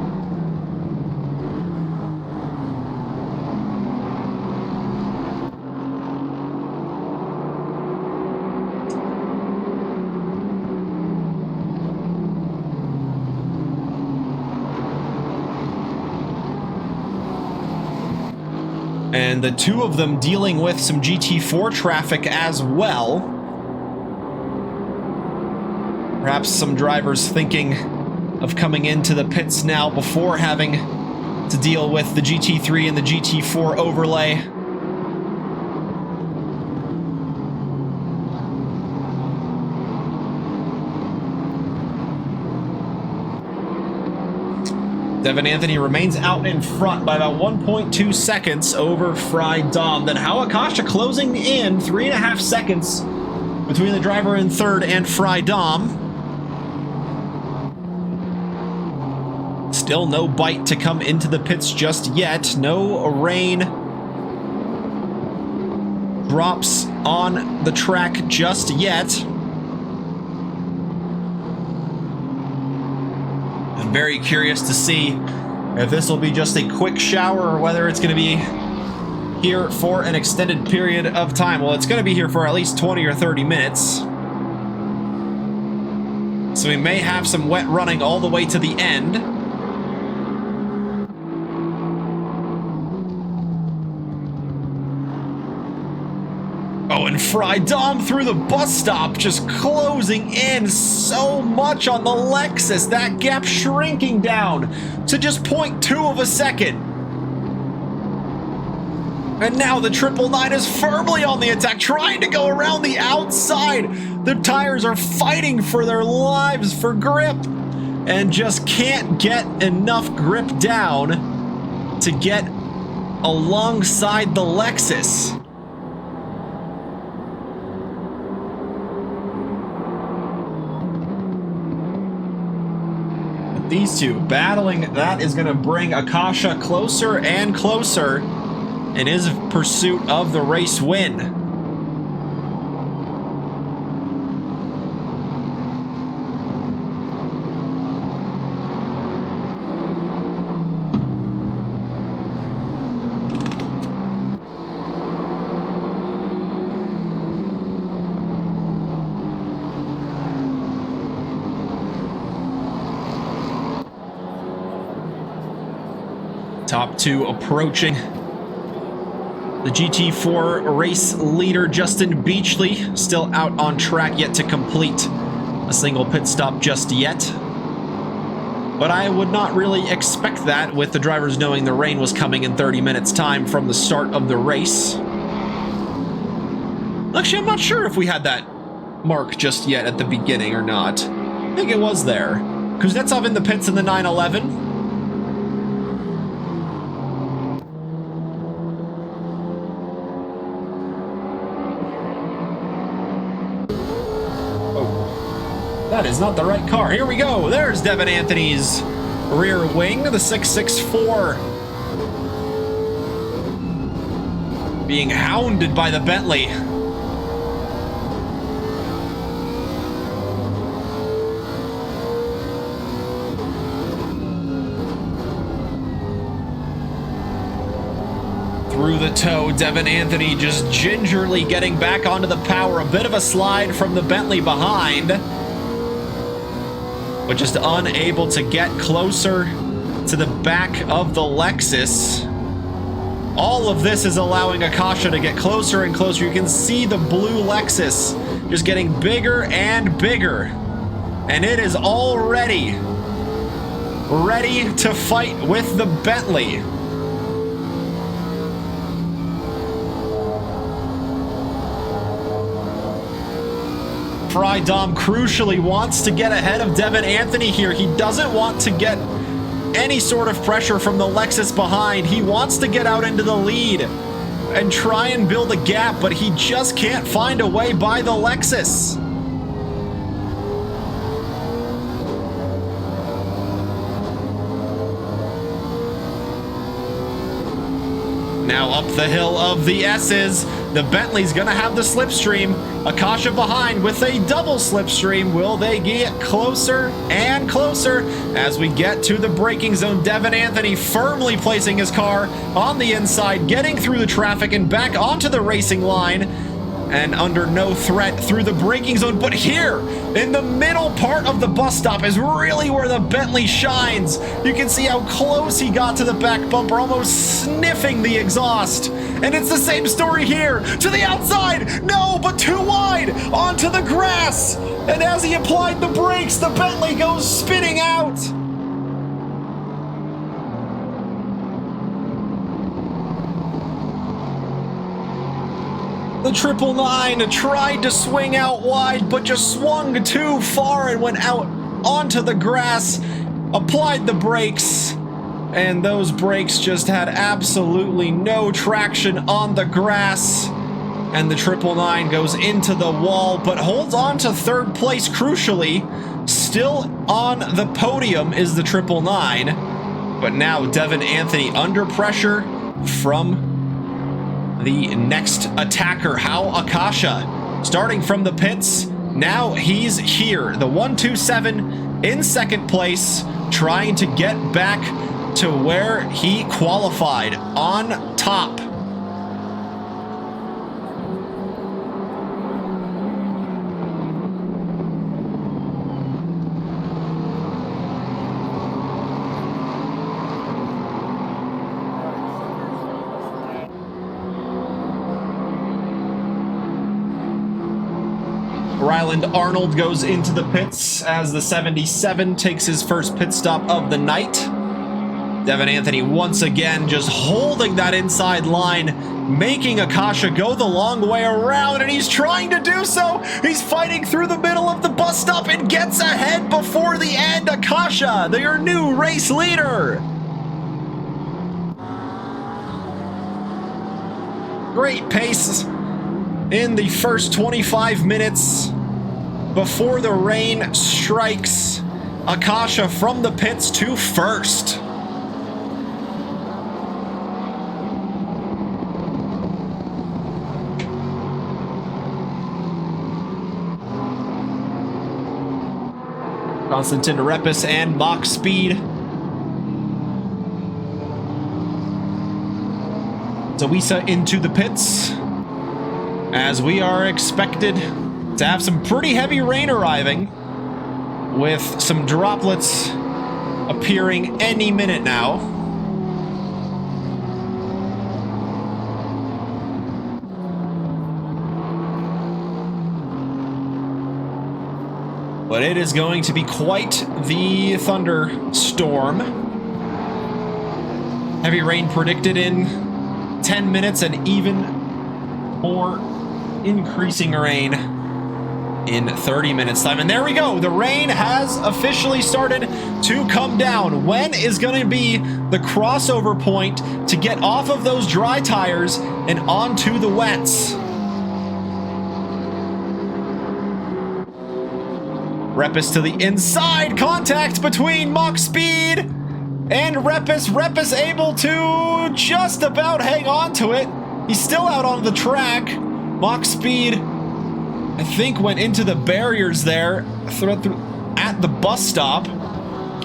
And the two of them dealing with some GT4 traffic as well. Perhaps some drivers thinking of coming into the pits now before having to deal with the GT3 and the GT4 overlay. Devin Anthony remains out in front by about 1.2 seconds over Frei Dom. Then how Akasha closing in 3.5 seconds between the driver in third and Frei Dom. Still no bite to come into the pits just yet. No rain drops on the track just yet. I'm very curious to see if this will be just a quick shower or whether it's going to be here for an extended period of time. Well, it's going to be here for at least 20 or 30 minutes. So we may have some wet running all the way to the end. Oh, and Frei through the bus stop, just closing in so much on the Lexus. That gap shrinking down to just 0.2 of a second. And now the 999 is firmly on the attack, trying to go around the outside. The tires are fighting for their lives for grip and just can't get enough grip down to get alongside the Lexus. These two battling, that is going to bring Akasha closer and closer in his pursuit of the race win. Top two approaching. The GT4 race leader, Justin Beachley, still out on track, yet to complete a single pit stop just yet. But I would not really expect that with the drivers knowing the rain was coming in 30 minutes time from the start of the race. Actually, I'm not sure if we had that mark just yet at the beginning or not. I think it was there. Kuznetsov in the pits in the 911. That is not the right car. Here we go. There's Devin Anthony's rear wing, the 664. Being hounded by the Bentley. Through the toe, Devin Anthony just gingerly getting back onto the power. A bit of a slide from the Bentley behind, but just unable to get closer to the back of the Lexus. All of this is allowing Akasha to get closer and closer. You can see the blue Lexus just getting bigger and bigger. And it is already ready to fight with the Bentley. Frei crucially wants to get ahead of Devin Anthony here. He doesn't want to get any sort of pressure from the Lexus behind. He wants to get out into the lead and try and build a gap, but he just can't find a way by the Lexus. Now up the hill of the S's. The Bentley's gonna have the slipstream. Akasha behind with a double slipstream. Will they get closer and closer as we get to the braking zone? Devin Anthony firmly placing his car on the inside, getting through the traffic and back onto the racing line, and under no threat through the braking zone. But here in the middle part of the bus stop is really where the Bentley shines. You can see how close he got to the back bumper, almost sniffing the exhaust. And it's the same story here. To the outside, no, but too wide, onto the grass. And as he applied the brakes, the Bentley goes spinning out. The 999 tried to swing out wide, but just swung too far and went out onto the grass, applied the brakes, and those brakes just had absolutely no traction on the grass. And the 999 goes into the wall, but holds on to third place crucially. Still on the podium is the 999, but now Devin Anthony under pressure from the next attacker, Hal Akasha, starting from the pits. Now he's here, the 127 in second place, trying to get back to where he qualified on top. Ryland Arnold goes into the pits as the 77 takes his first pit stop of the night. Devin Anthony once again just holding that inside line, making Akasha go the long way around, and he's trying to do so. He's fighting through the middle of the bus stop and gets ahead before the end. Akasha, their new race leader. Great pace in the first 25 minutes before the rain strikes Akasha from the pits to first. Konstantin Repis and Mach Speed. Zawisa into the pits, as we are expected to have some pretty heavy rain arriving, with some droplets appearing any minute now. But it is going to be quite the thunderstorm. Heavy rain predicted in 10 minutes, and even more increasing rain in 30 minutes time. And there we go. The rain has officially started to come down. When is going to be the crossover point to get off of those dry tires and onto the wets? Repis to the inside. Contact between Mach Speed and Repis. Repis able to just about hang on to it. He's still out on the track. Mach Speed, I think, went into the barriers there at the bus stop,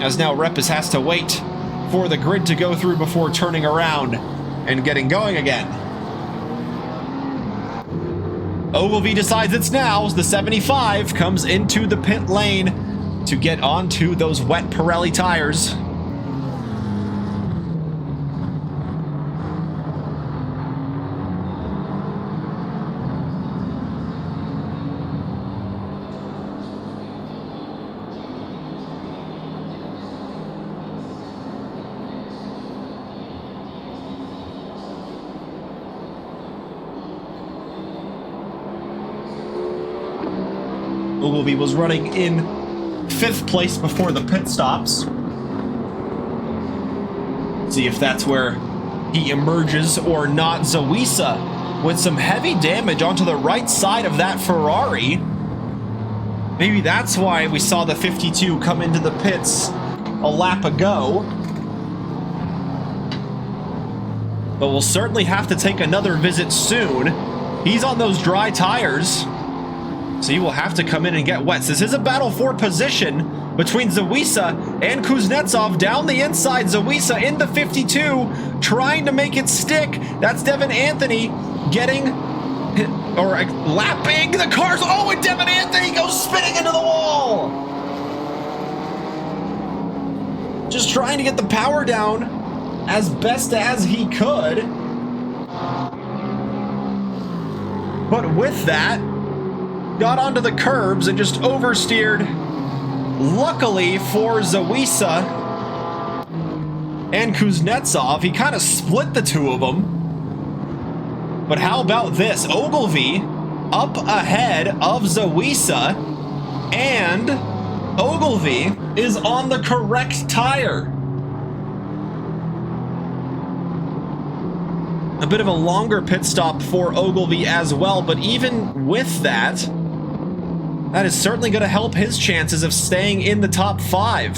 as now Repis has to wait for the grid to go through before turning around and getting going again. Ogilvy decides it's now. The 75 comes into the pit lane to get onto those wet Pirelli tires. Ogilvy was running in 5th place before the pit stops. See if that's where he emerges or not. Zawisa with some heavy damage onto the right side of that Ferrari. Maybe that's why we saw the 52 come into the pits a lap ago. But we'll certainly have to take another visit soon. He's on those dry tires, so he will have to come in and get wet. This is a battle for position between Zawisa and Kuznetsov. Down the inside, Zawisa in the 52, trying to make it stick. That's Devin Anthony getting, or lapping the cars. Oh, and Devin Anthony goes spinning into the wall. Just trying to get the power down as best as he could. But with that, got onto the curbs and just oversteered. Luckily for Zawisa and Kuznetsov, he kind of split the two of them. But how about this? Ogilvy up ahead of Zawisa, and Ogilvy is on the correct tire. A bit of a longer pit stop for Ogilvy as well, but even with that, that is certainly going to help his chances of staying in the top 5.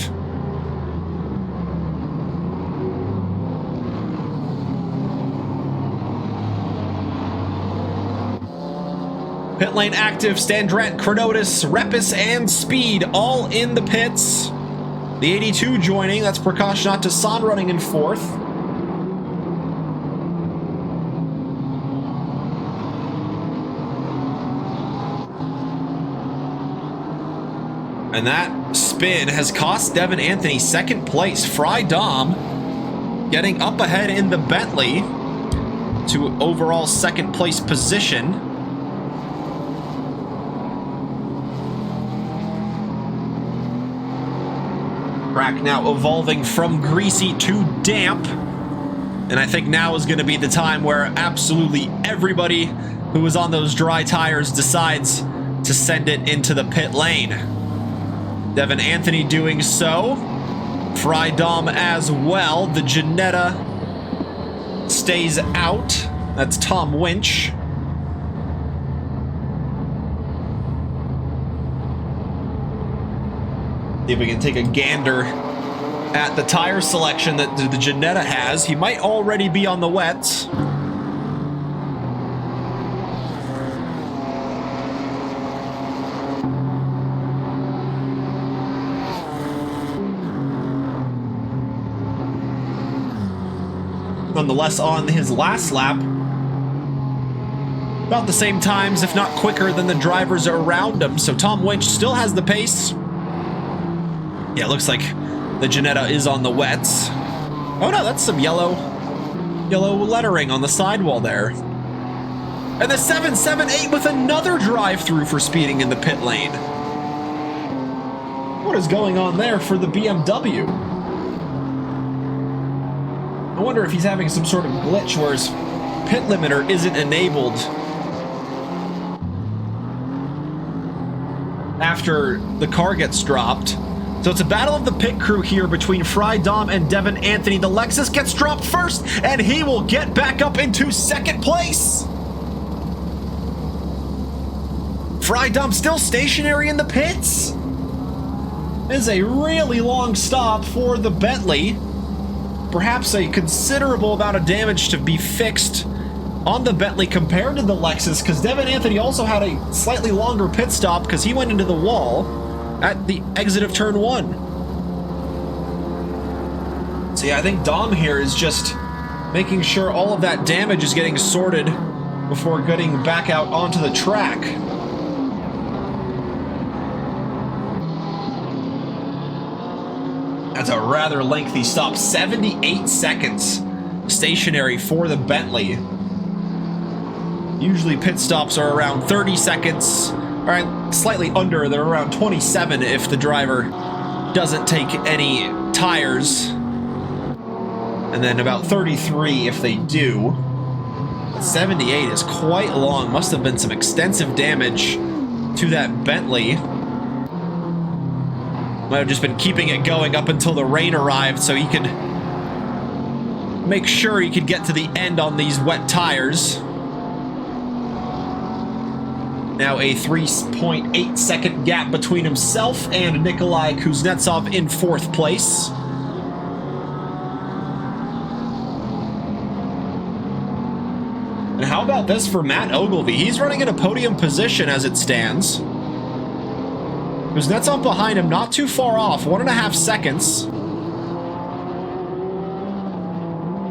Pit lane active, Standrat, Chronotis, Repis, and Speed all in the pits. The 82 joining, that's Prakash Natasan running in 4th. And that spin has cost Devin Anthony 2nd place. Frei Dom getting up ahead in the Bentley to overall 2nd place position. Track now evolving from greasy to damp. And I think now is going to be the time where absolutely everybody who was on those dry tires decides to send it into the pit lane. Devin Anthony doing so. Frei Dom as well. The Ginetta stays out. That's Tom Winch. See if we can take a gander at the tire selection that the Ginetta has. He might already be on the wets. Nonetheless, on his last lap, about the same times, if not quicker, than the drivers around him. So Tom Winch still has the pace. Yeah, it looks like the Ginetta is on the wets. Oh no, that's some yellow lettering on the sidewall there. And the 778 with another drive-through for speeding in the pit lane. What is going on there for the BMW? I wonder if he's having some sort of glitch where his pit limiter isn't enabled after the car gets dropped. So it's a battle of the pit crew here between Frei Dom and Devin Anthony. The Lexus gets dropped first, and he will get back up into second place. Frei Dom still stationary in the pits. This is a really long stop for the Bentley. Perhaps a considerable amount of damage to be fixed on the Bentley compared to the Lexus, because Devin Anthony also had a slightly longer pit stop because he went into the wall at the exit of turn 1. So yeah, I think Dom here is just making sure all of that damage is getting sorted before getting back out onto the track. That's a rather lengthy stop. 78 seconds stationary for the Bentley. Usually pit stops are around 30 seconds. All right, slightly under. They're around 27 if the driver doesn't take any tires. And then about 33 if they do. 78 is quite long. Must have been some extensive damage to that Bentley. Might have just been keeping it going up until the rain arrived so he could make sure he could get to the end on these wet tires. Now a 3.8 second gap between himself and Nikolai Kuznetsov in 4th place. And how about this for Matt Ogilvy? He's running in a podium position as it stands. Kuznetsov behind him, not too far off, 1.5 seconds.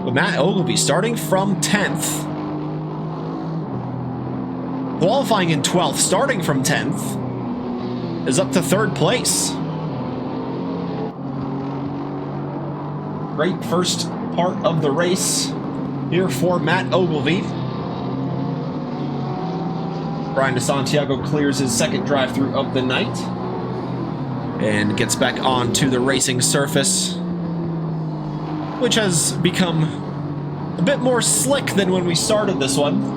But Matt Ogilvy starting from 10th. Qualifying in 12th, starting from 10th, is up to 3rd place. Great first part of the race here for Matt Ogilvy. Brian DeSantiago clears his second drive-through of the night and gets back onto the racing surface, which has become a bit more slick than when we started this one.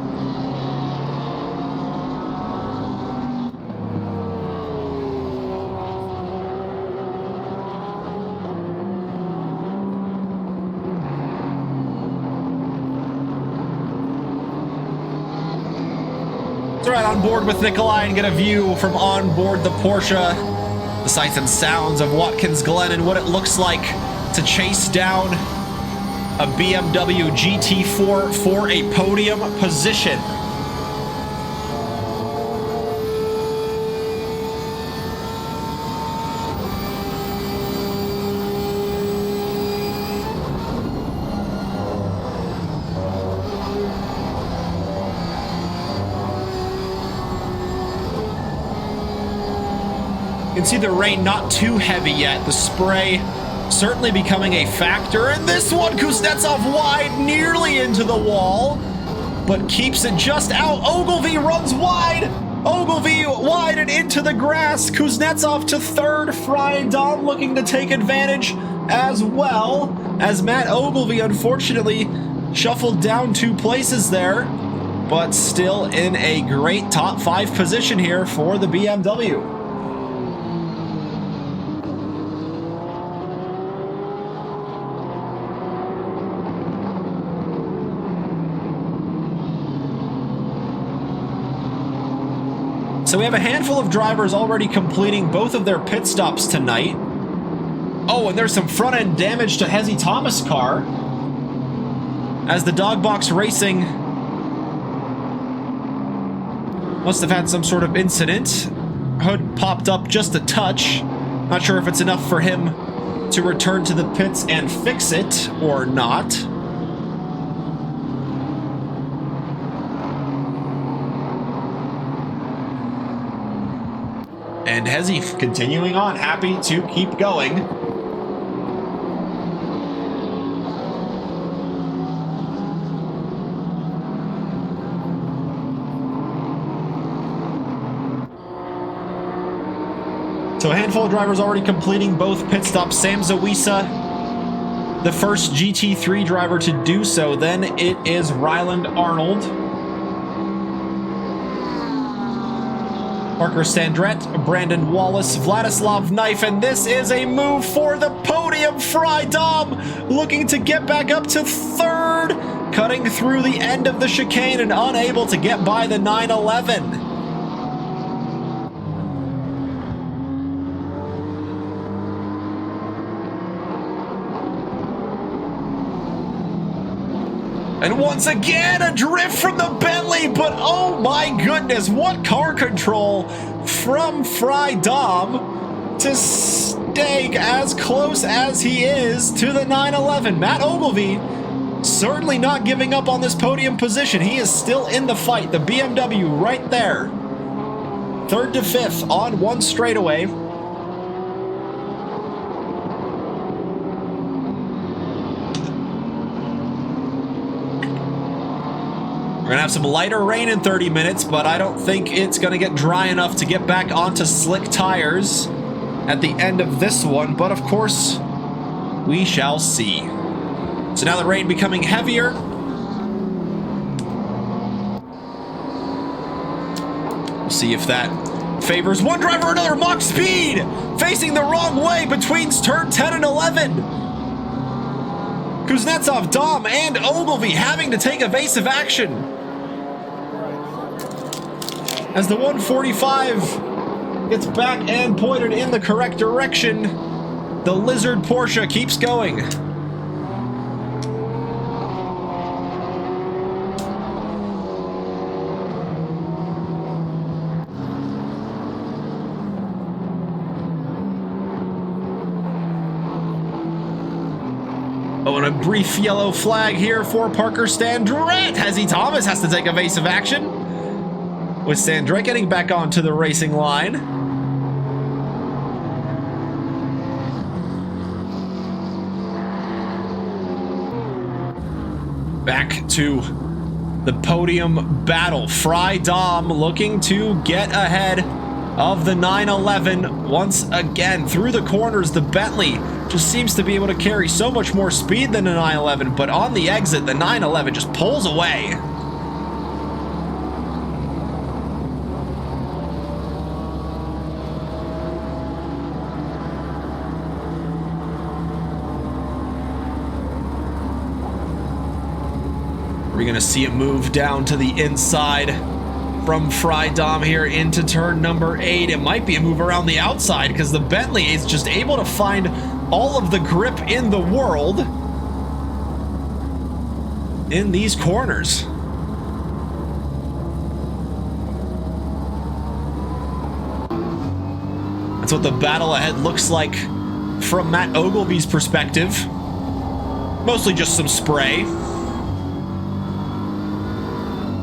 Let's ride on board with Nikolai and get a view from on board the Porsche. The sights and sounds of Watkins Glen and what it looks like to chase down a BMW GT4 for a podium position. You can see the rain not too heavy yet. The spray certainly becoming a factor. And this one, Kuznetsov wide, nearly into the wall, but keeps it just out. Ogilvy runs wide. Ogilvy wide and into the grass. Kuznetsov to third. Frei and Dom looking to take advantage as well, as Matt Ogilvy unfortunately shuffled down 2 places there, but still in a great top 5 position here for the BMW. So we have a handful of drivers already completing both of their pit stops tonight. Oh, and there's some front-end damage to Hezzy Thomas' car, as the Dogbox Racing must have had some sort of incident. Hood popped up just a touch. Not sure if it's enough for him to return to the pits and fix it or not. And Hezzy continuing on, happy to keep going. So a handful of drivers already completing both pit stops. Sam Zawisa, the first GT3 driver to do so. Then it is Ryland Arnold, Parker Sandrett, Brandon Wallace, Vladislav Knife, and this is a move for the podium. Frei Dom looking to get back up to third, cutting through the end of the chicane and unable to get by the 911. And once again, a drift from the Bentley, but oh my goodness, what car control from Frei Dom to stay as close as he is to the 911. Matt Ogilvy certainly not giving up on this podium position. He is still in the fight. The BMW right there. 3rd to 5th on one straightaway. We're gonna have some lighter rain in 30 minutes, but I don't think it's gonna get dry enough to get back onto slick tires at the end of this one, but of course, we shall see. So now the rain becoming heavier. We'll see if that favors one driver or another. Mach speed facing the wrong way between turn 10 and 11. Kuznetsov, Dom, and Ogilvy having to take evasive action, as the 145 gets back and pointed in the correct direction. The Lizard Porsche keeps going. Oh, and a brief yellow flag here for Parker Sandrett. Hezzy Thomas has to take evasive action, with Sandrett getting back onto the racing line. Back to the podium battle. Frei Dom looking to get ahead of the 911 once again. Through the corners, the Bentley just seems to be able to carry so much more speed than the 911, but on the exit, the 911 just pulls away. We're going to see it move down to the inside from Frei Dom here into turn number 8. It might be a move around the outside because the Bentley is just able to find all of the grip in the world in these corners. That's what the battle ahead looks like from Matt Ogilvy's perspective. Mostly just some spray.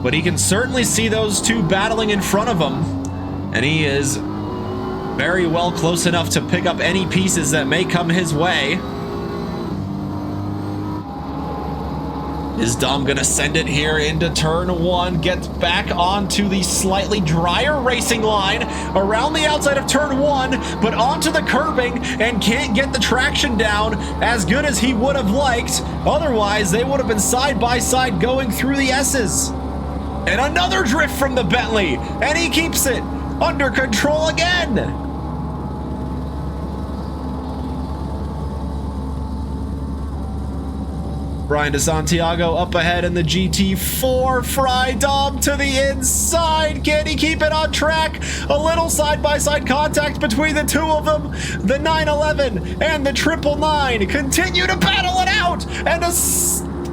But he can certainly see those two battling in front of him, and he is very well close enough to pick up any pieces that may come his way. Is Dom gonna send it here into turn one, gets back onto the slightly drier racing line, around the outside of turn one, but onto the curbing, and can't get the traction down as good as he would have liked. Otherwise, they would have been side by side going through the S's. And another drift from the Bentley, and he keeps it under control again. Brian DeSantiago up ahead in the GT4. Frei Dom to the inside. Can he keep it on track? A little side-by-side contact between the two of them. The 911 and the 999 continue to battle it out. And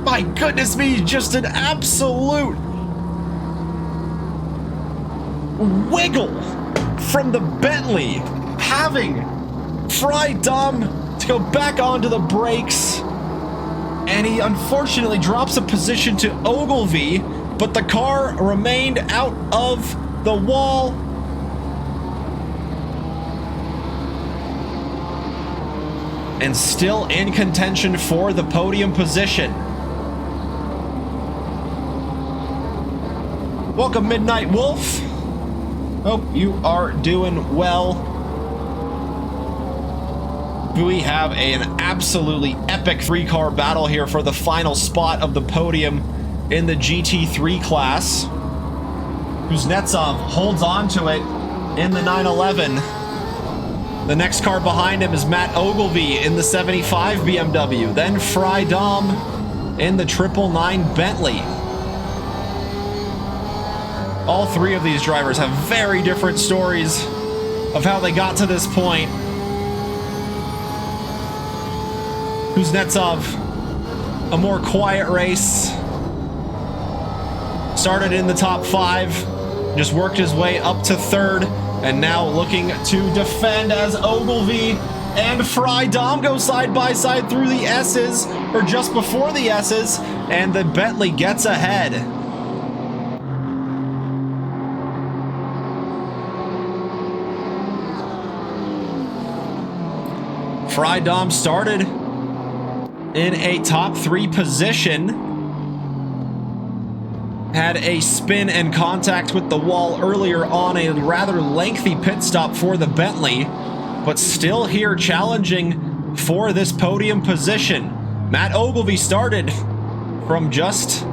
my goodness me, just an absolute wiggle from the Bentley, having Frei Dom to go back onto the brakes. And he unfortunately drops a position to Ogilvy, but the car remained out of the wall. And still in contention for the podium position. Welcome, Midnight Wolf. Hope you are doing well. We have an absolutely epic three-car battle here for the final spot of the podium in the GT3 class. Kuznetsov holds on to it in the 911. The next car behind him is Matt Ogilvy in the 75 BMW. Then Frei Dom in the 999 Bentley. All three of these drivers have very different stories of how they got to this point. Kuznetsov, a more quiet race. Started in the top 5, just worked his way up to 3rd, and now looking to defend as Ogilvy and Frei Dom go side by side through the S's, or just before the S's, and the Bentley gets ahead. Frei Dom started in a top 3 position. Had a spin and contact with the wall earlier on, a rather lengthy pit stop for the Bentley, but still here challenging for this podium position. Matt Ogilvy started from just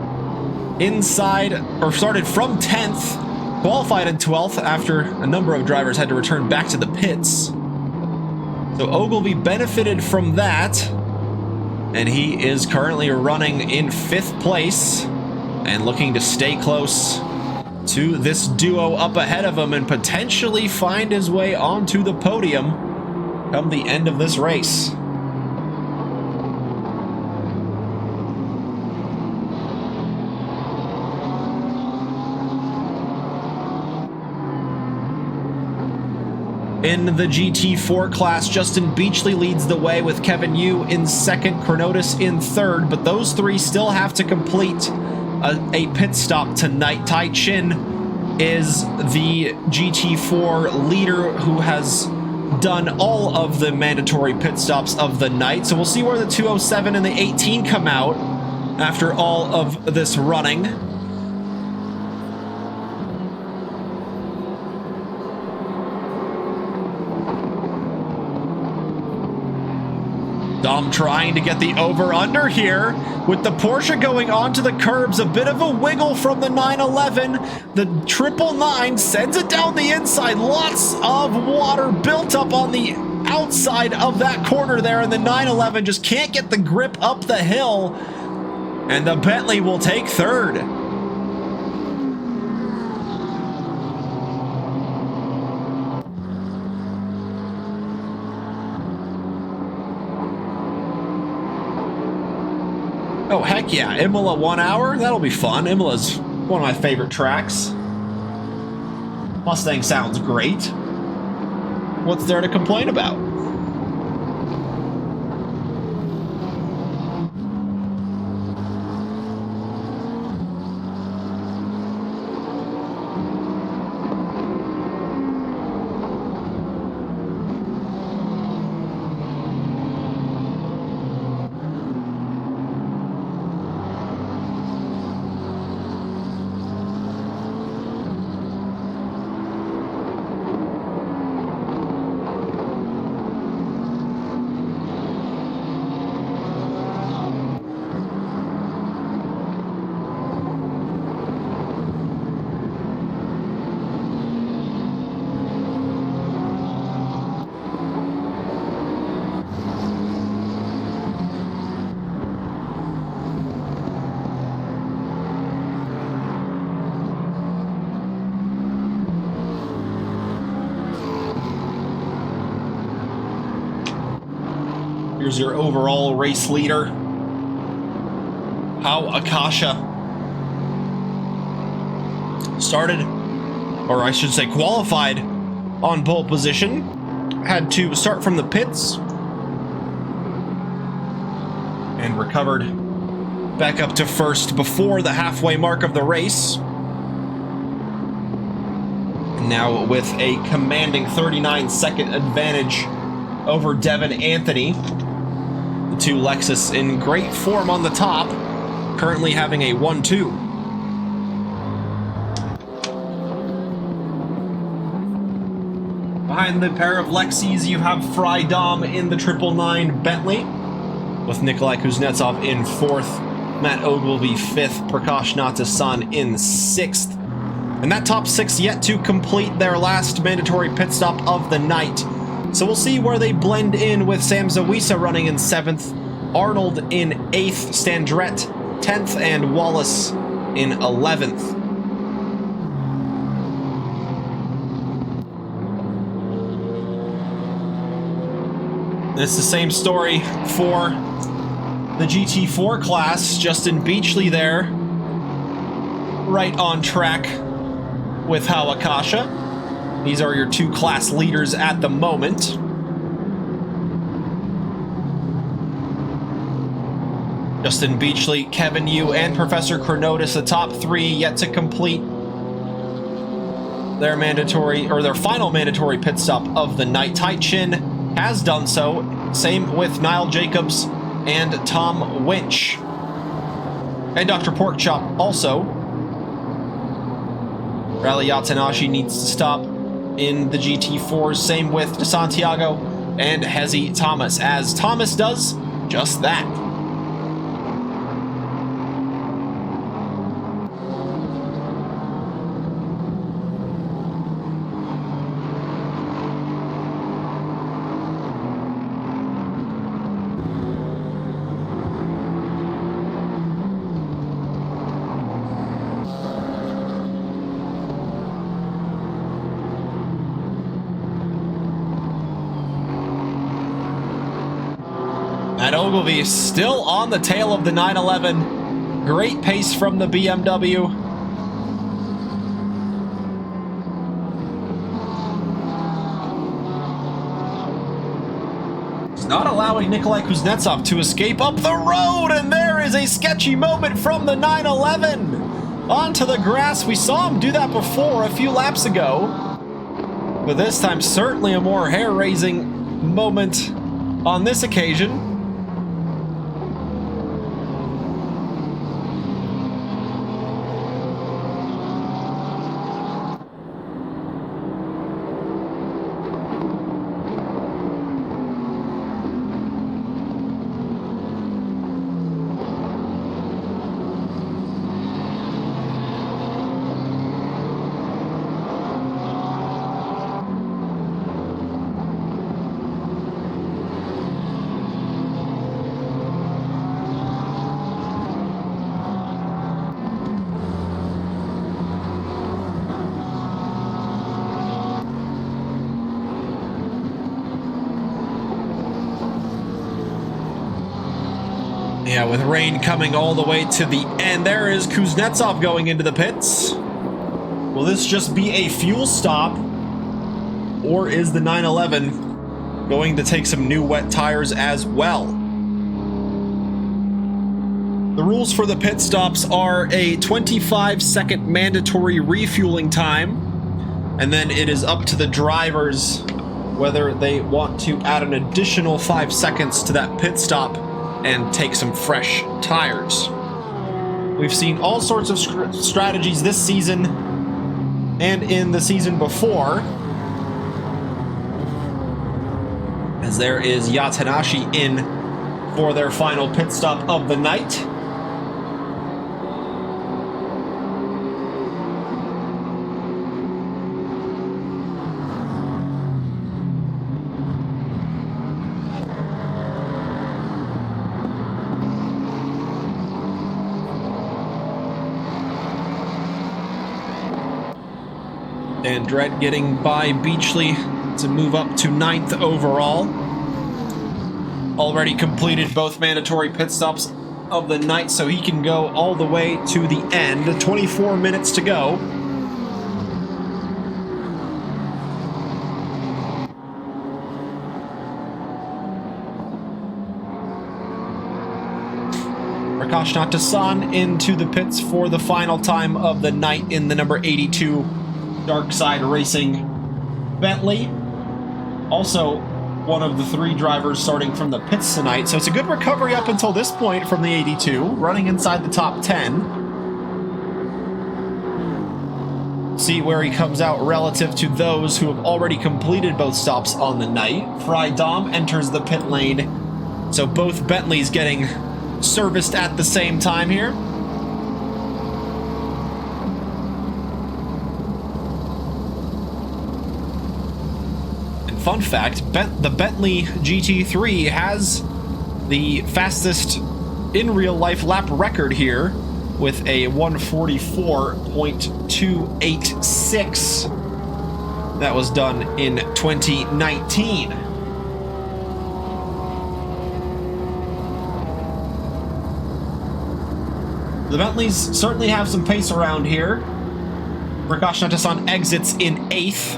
inside, or started from 10th, qualified in 12th after a number of drivers had to return back to the pits. So Ogilvy benefited from that. And he is currently running in 5th place and looking to stay close to this duo up ahead of him and potentially find his way onto the podium come the end of this race. In the GT4 class, Justin Beachley leads the way with Kevin Yu in 2nd, Chronotis in 3rd, but those three still have to complete a pit stop tonight. Tai Chin is the GT4 leader who has done all of the mandatory pit stops of the night, so we'll see where the 207 and the 18 come out after all of this running. Dom trying to get the over-under here with the Porsche going onto the curbs. A bit of a wiggle from the 911. The 999 sends it down the inside. Lots of water built up on the outside of that corner there, and the 911 just can't get the grip up the hill. And the Bentley will take 3rd. Oh, heck yeah. Imola 1 hour? That'll be fun. Imola's one of my favorite tracks. Mustang sounds great. What's there to complain about? Here's your overall race leader, how Akasha started, or I should say qualified, on pole position. Had to start from the pits and recovered back up to first before the halfway mark of the race. Now with a commanding 39-second advantage over Devin Anthony. The two Lexus in great form on the top, currently having a 1-2. Behind the pair of Lexis, you have Frei Dom in the 999 Bentley, with Nikolai Kuznetsov in 4th, Matt Ogilvy 5th, Prakash Natasan in 6th. And that top 6 yet to complete their last mandatory pit stop of the night. So we'll see where they blend in, with Sam Zawisa running in 7th, Arnold in 8th, Standret 10th, and Wallace in 11th. It's the same story for the GT4 class. Justin Beachley there, right on track with how Akasha. These are your two class leaders at the moment. Justin Beachley, Kevin Yu, and Professor Chronotis, the top 3 yet to complete their mandatory, or their final mandatory pit stop of the night. Tai Chin has done so. Same with Niall Jacobs and Tom Winch. And Dr. Porkchop also. Rally Yatanashi needs to stop in the GT4. Same with DeSantiago and Hezi Thomas, as Thomas does just that. Matt Ogilvy still on the tail of the 911. Great pace from the BMW. It's not allowing Nikolai Kuznetsov to escape up the road, and there is a sketchy moment from the 911. Onto the grass. We saw him do that before a few laps ago, but this time certainly a more hair-raising moment on this occasion. Yeah, with rain coming all the way to the end, there is Kuznetsov going into the pits. Will this just be a fuel stop, or is the 911 going to take some new wet tires as well? The rules for the pit stops are a 25-second mandatory refueling time, and then it is up to the drivers whether they want to add an additional 5 seconds to that pit stop and take some fresh tires. We've seen all sorts of strategies this season and in the season before, as there is Yatanashi in for their final pit stop of the night. And Dredd getting by Beachley to move up to 9th overall. already completed both mandatory pit stops of the night, so he can go all the way to the end. 24 minutes to go. Akasha into the pits for the final time of the night in the number 82 Dark Side Racing Bentley. Also one of the 3 drivers starting from the pits tonight, so it's a good recovery up until this point from the 82, running inside the top 10. See where he comes out relative to those who have already completed both stops on the night. Frei Dom enters the pit lane, so both Bentleys getting serviced at the same time here. And fun fact, the Bentley GT3 has the fastest in real life lap record here with a 144.286 that was done in 2019. The Bentleys certainly have some pace around here. Akasha exits in 8th.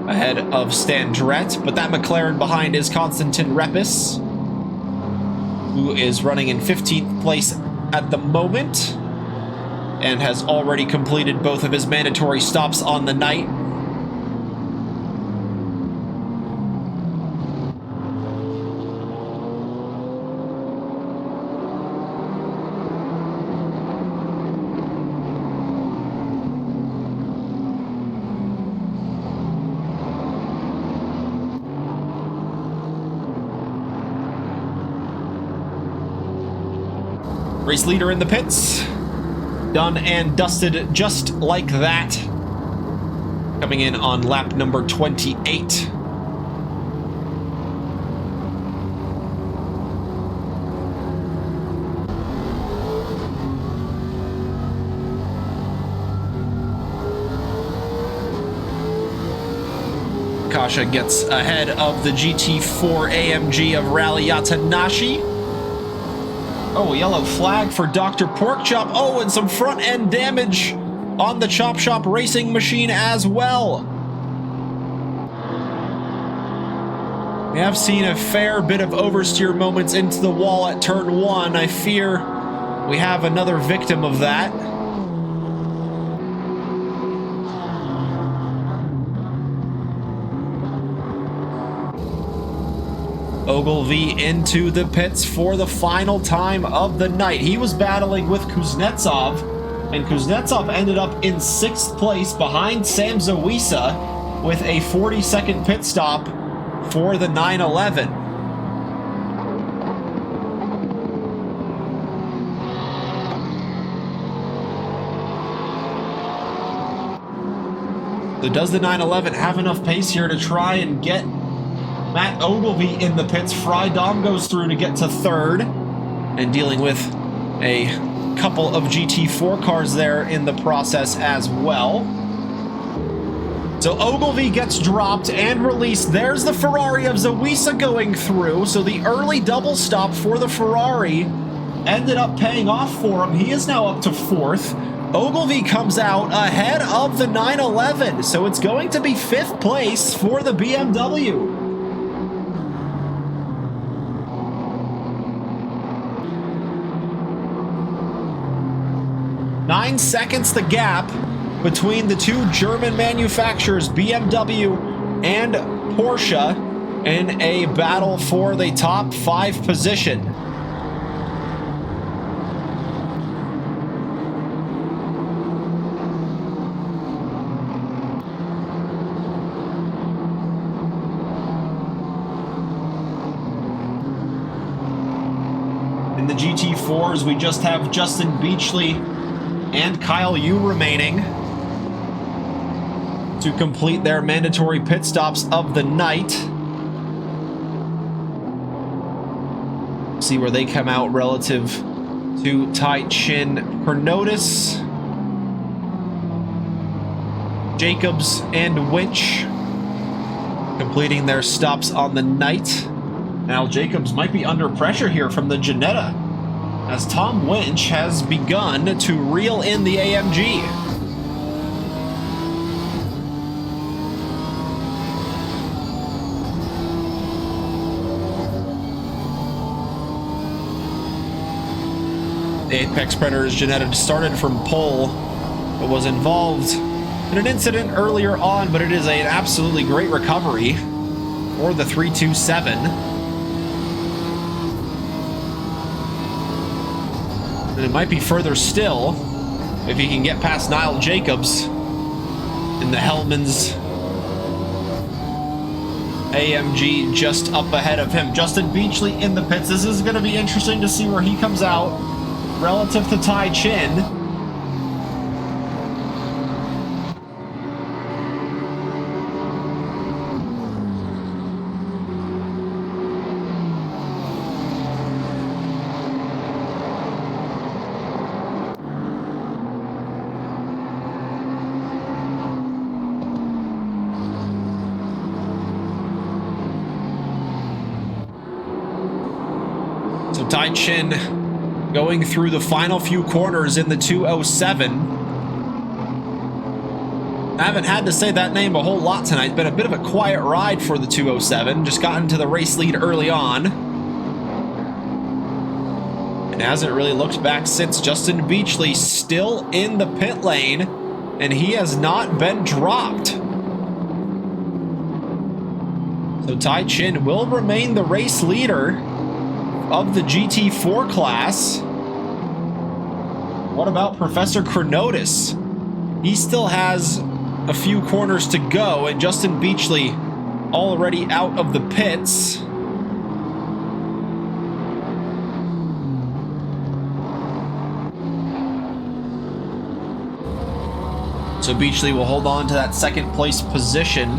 Ahead of Stan Drett, but that McLaren behind is Konstantin Repis, who is running in 15th place at the moment and has already completed both of his mandatory stops on the night. Race leader in the pits. Done and dusted just like that. Coming in on lap number 28. Akasha gets ahead of the GT4 AMG of Rally Yatanashi. Oh, a yellow flag for Dr. Porkchop. Oh, and some front end damage on the Chop Shop racing machine as well. We have seen a fair bit of oversteer moments into the wall at turn 1. I fear we have another victim of that. Ogilvy into the pits for the final time of the night. He was battling with Kuznetsov, and Kuznetsov ended up in 6th place behind Sam Zawisa with a 40-second pit stop for the 911. So does the 911 have enough pace here to try and get Matt Ogilvy in the pits? Frei Dom goes through to get to 3rd, and dealing with a couple of GT4 cars there in the process as well. So Ogilvy gets dropped and released. There's the Ferrari of Zawisa going through. So the early double stop for the Ferrari ended up paying off for him. He is now up to 4th. Ogilvy comes out ahead of the 911. So it's going to be 5th place for the BMW. 9 seconds the gap between the two German manufacturers, BMW and Porsche, in a battle for the top 5 position. In the GT4s, we just have Justin Beachley and Kyle Yu remaining to complete their mandatory pit stops of the night. See where they come out relative to Tai Chin, Pernotis, Jacobs, and Winch. completing their stops on the night. Now Jacobs might be under pressure here from the Ginetta, as Tom Winch has begun to reel in the AMG. The Apex Predators Ginetta started from pole, but was involved in an incident earlier on, but it is an absolutely great recovery for the 327. And it might be further still if he can get past Niall Jacobs in the Hellman's AMG just up ahead of him. Justin Beachley in the pits. This is going to be interesting to see where he comes out relative to Tai Chin. So Tai Chin going through the final few corners in the 207. I haven't had to say that name a whole lot tonight. It's been a bit of a quiet ride for the 207. Just got into the race lead early on. And hasn't really looked back since. Justin Beachley still in the pit lane, and he has not been dropped. So Tai Chin will remain the race leader of the GT4 class. What about Professor Chronotis? He still has a few corners to go, and Justin Beachley already out of the pits. So Beachley will hold on to that second place position.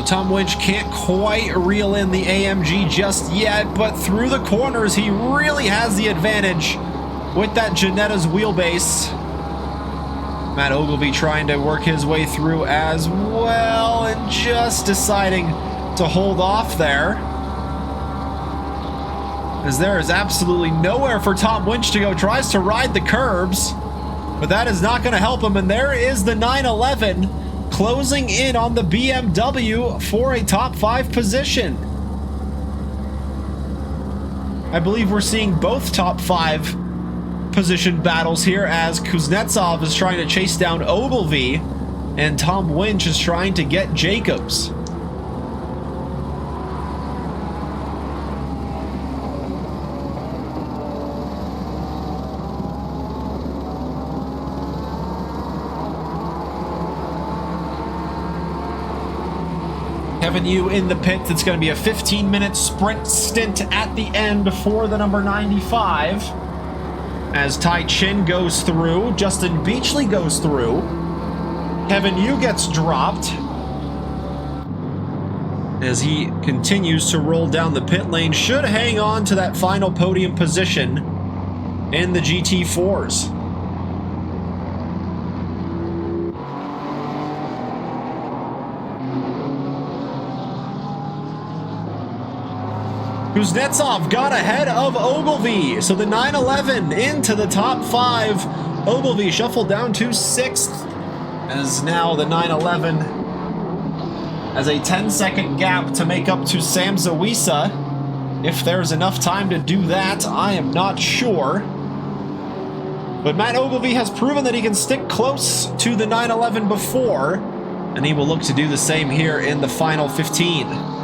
Tom Winch can't quite reel in the AMG just yet, but through the corners, he really has the advantage with that Ginetta's wheelbase. Matt Ogilvy trying to work his way through as well, and just deciding to hold off there, as there is absolutely nowhere for Tom Winch to go. Tries to ride the curbs, but that is not going to help him, and there is the 911 closing in on the BMW for a top 5 position. I believe we're seeing both top 5 position battles here, as Kuznetsov is trying to chase down Ogilvy and Tom Winch is trying to get Jacobs. Kevin Yu in the pits. It's going to be a 15-minute sprint stint at the end for the number 95. As Tai Chin goes through, Justin Beachley goes through, Kevin Yu gets dropped as he continues to roll down the pit lane. Should hang on to that final podium position in the GT4s. Kuznetsov got ahead of Ogilvy, so the 911 into the top 5. Ogilvy shuffled down to 6th, as now the 911 has a 10-second gap to make up to Sam Zawisa. If there's enough time to do that, I am not sure. But Matt Ogilvy has proven that he can stick close to the 911 before, and he will look to do the same here in the final 15.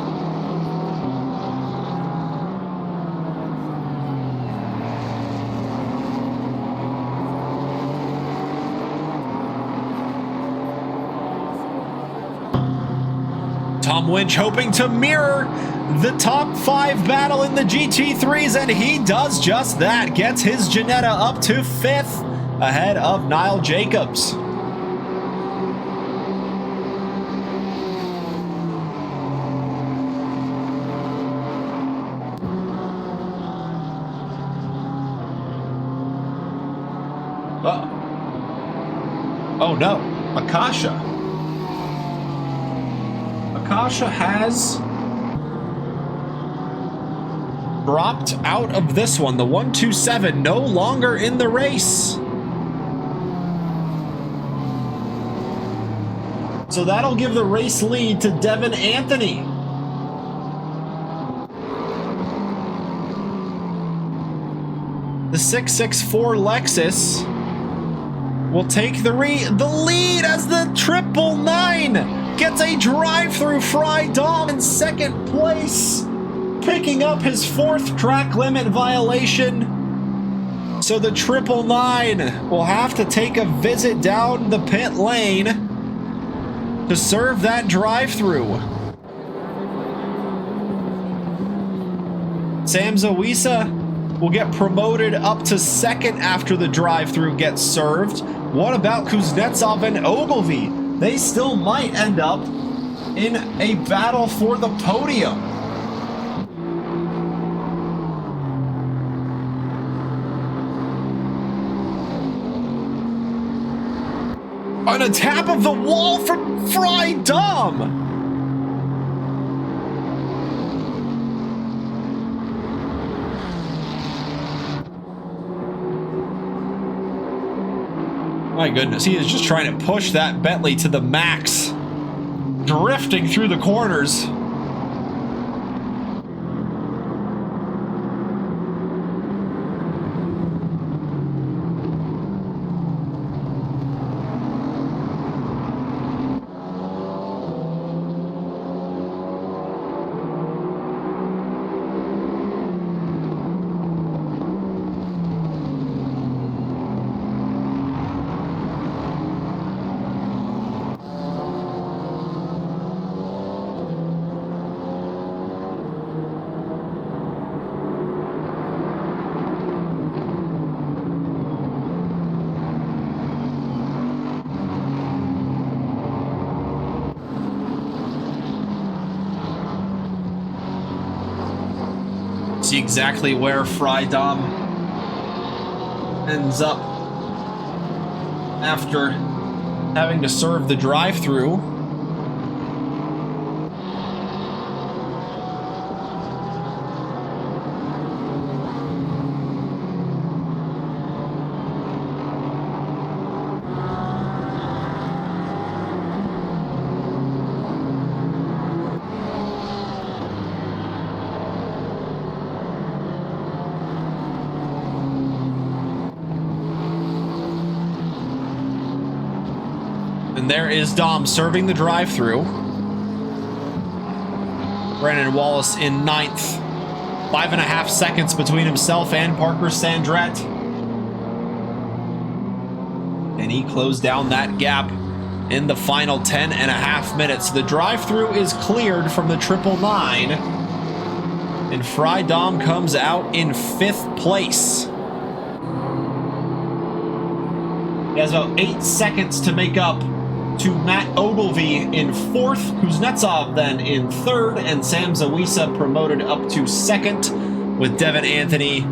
Tom Winch hoping to mirror the top 5 battle in the GT3s, and he does just that. Gets his Ginetta up to 5th ahead of Niall Jacobs. Oh no, Akasha. Akasha has dropped out of this one. The 127 no longer in the race. So that'll give the race lead to Devin Anthony. The 664 Lexus will take the lead as the 999 gets a drive-through. Frei Dom in 2nd place, picking up his 4th track limit violation. So the 999 will have to take a visit down the pit lane to serve that drive-through. Sam Zawisa will get promoted up to 2nd after the drive-through gets served. What about Kuznetsov and Ogilvy? They still might end up in a battle for the podium. On a tap of the wall from Frei Dom. My goodness, he is just trying to push that Bentley to the max, drifting through the corners. See exactly where Frei Dom ends up after having to serve the drive-through. And there is Dom serving the drive-through. Brandon Wallace in 9th. 5.5 seconds between himself and Parker Sandrett. And he closed down that gap in the final 10.5 minutes. The drive-through is cleared from the 999. And Frei Dom comes out in 5th place. He has about 8 seconds to make up to Matt Ogilvy in 4th, Kuznetsov then in 3rd, and Sam Zawisa promoted up to 2nd, with Devin Anthony,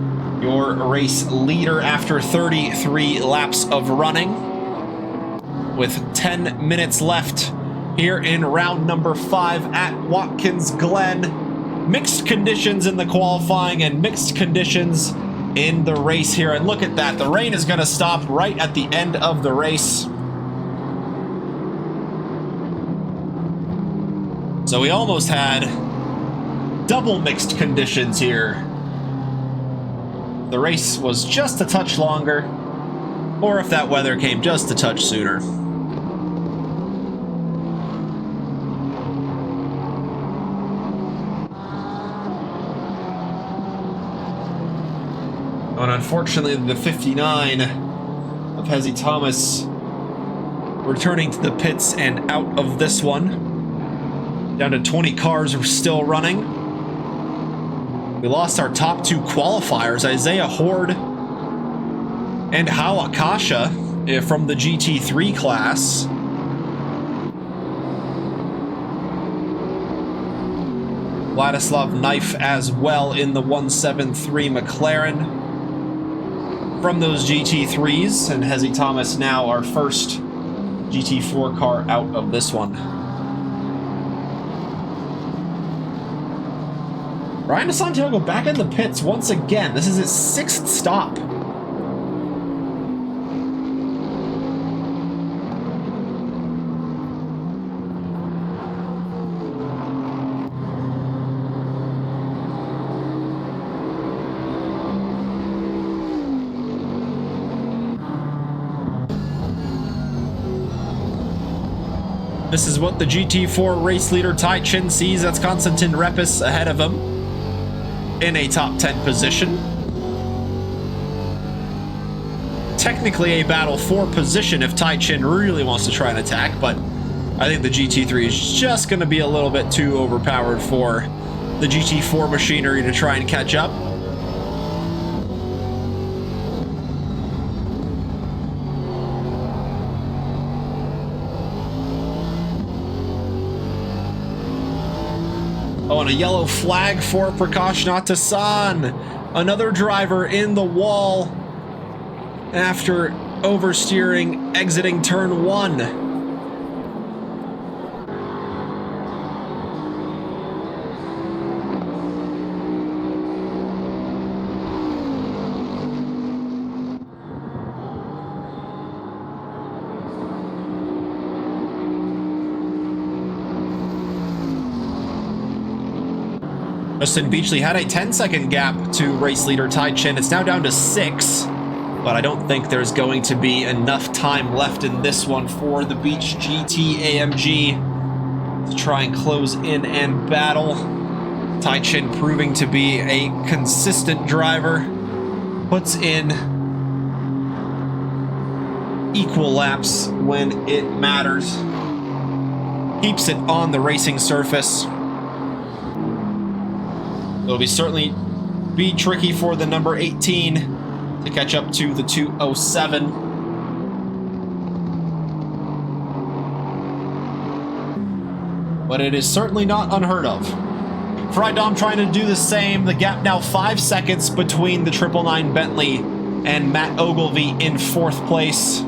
your race leader after 33 laps of running. With 10 minutes left here in round number 5 at Watkins Glen. Mixed conditions in the qualifying and mixed conditions in the race here. And look at that, the rain is going to stop right at the end of the race. So we almost had double mixed conditions here. The race was just a touch longer, or if that weather came just a touch sooner. And unfortunately, the 59 of Hezzy Thomas returning to the pits and out of this one. Down to 20 cars are still running. We lost our top 2 qualifiers, Isaiah Horde and How Akasha from the GT3 class. Vladislav Knife as well in the 173 McLaren from those GT3s, and Hezi Thomas now our first GT4 car out of this one. Ryan de Santiago back in the pits once again. This is his 6th stop. This is what the GT4 race leader Tai Chin sees. That's Konstantin Repis ahead of him in a top 10 position. Technically a battle for position if Tai Chin really wants to try and attack, but I think the GT3 is just going to be a little bit too overpowered for the GT4 machinery to try and catch up. Oh, and a yellow flag for Prakash Natasan. Another driver in the wall after oversteering, exiting turn 1. Justin Beachley had a 10-second gap to race leader Tai Chin. It's now down to 6, but I don't think there's going to be enough time left in this one for the Beach GT AMG to try and close in and battle. Tai Chin proving to be a consistent driver, puts in equal laps when it matters, keeps it on the racing surface. It'll certainly be tricky for the number 18 to catch up to the 207. But it is certainly not unheard of. Frei Dom trying to do the same. The gap now 5 seconds between the 999 Bentley and Matt Ogilvy in 4th place.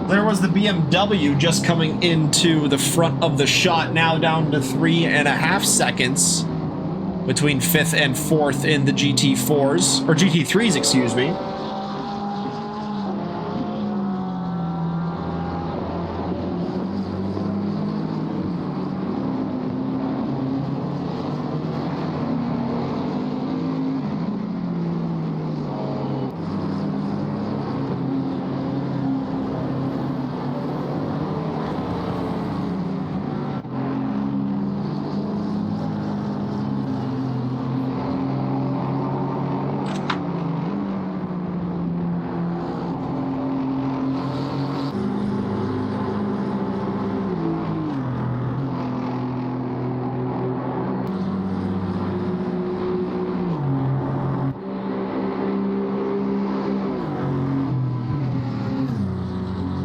There was the BMW just coming into the front of the shot, now down to 3.5 seconds between 5th and 4th in the GT4s, or GT3s, excuse me.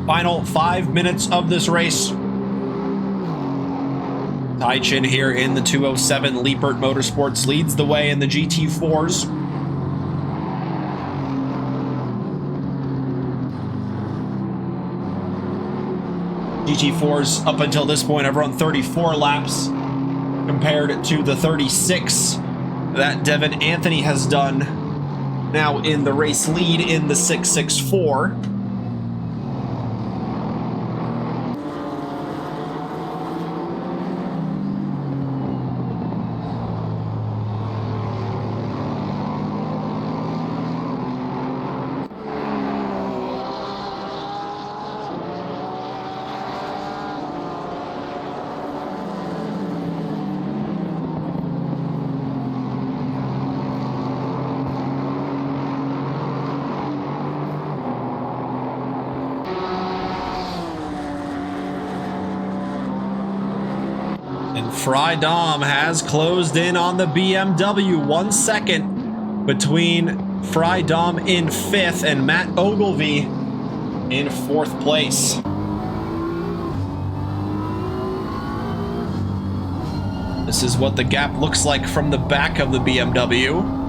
Final 5 minutes of this race. Tai Chin here in the 207. Liepert Motorsports leads the way in the GT4s. GT4s up until this point have run 34 laps compared to the 36 that Devin Anthony has done now in the race lead in the 664. Frei has closed in on the BMW. 1 second between Frei in 5th and Matt Ogilvy in 4th place. This is what the gap looks like from the back of the BMW.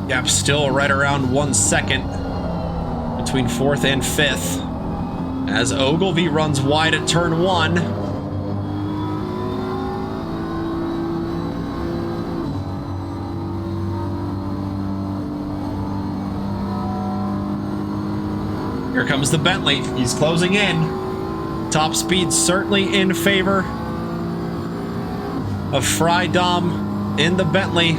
Gap still right around 1 second between 4th and 5th as Ogilvy runs wide at turn 1. Here comes the Bentley. He's closing in. Top speed certainly in favor of Frei in the Bentley.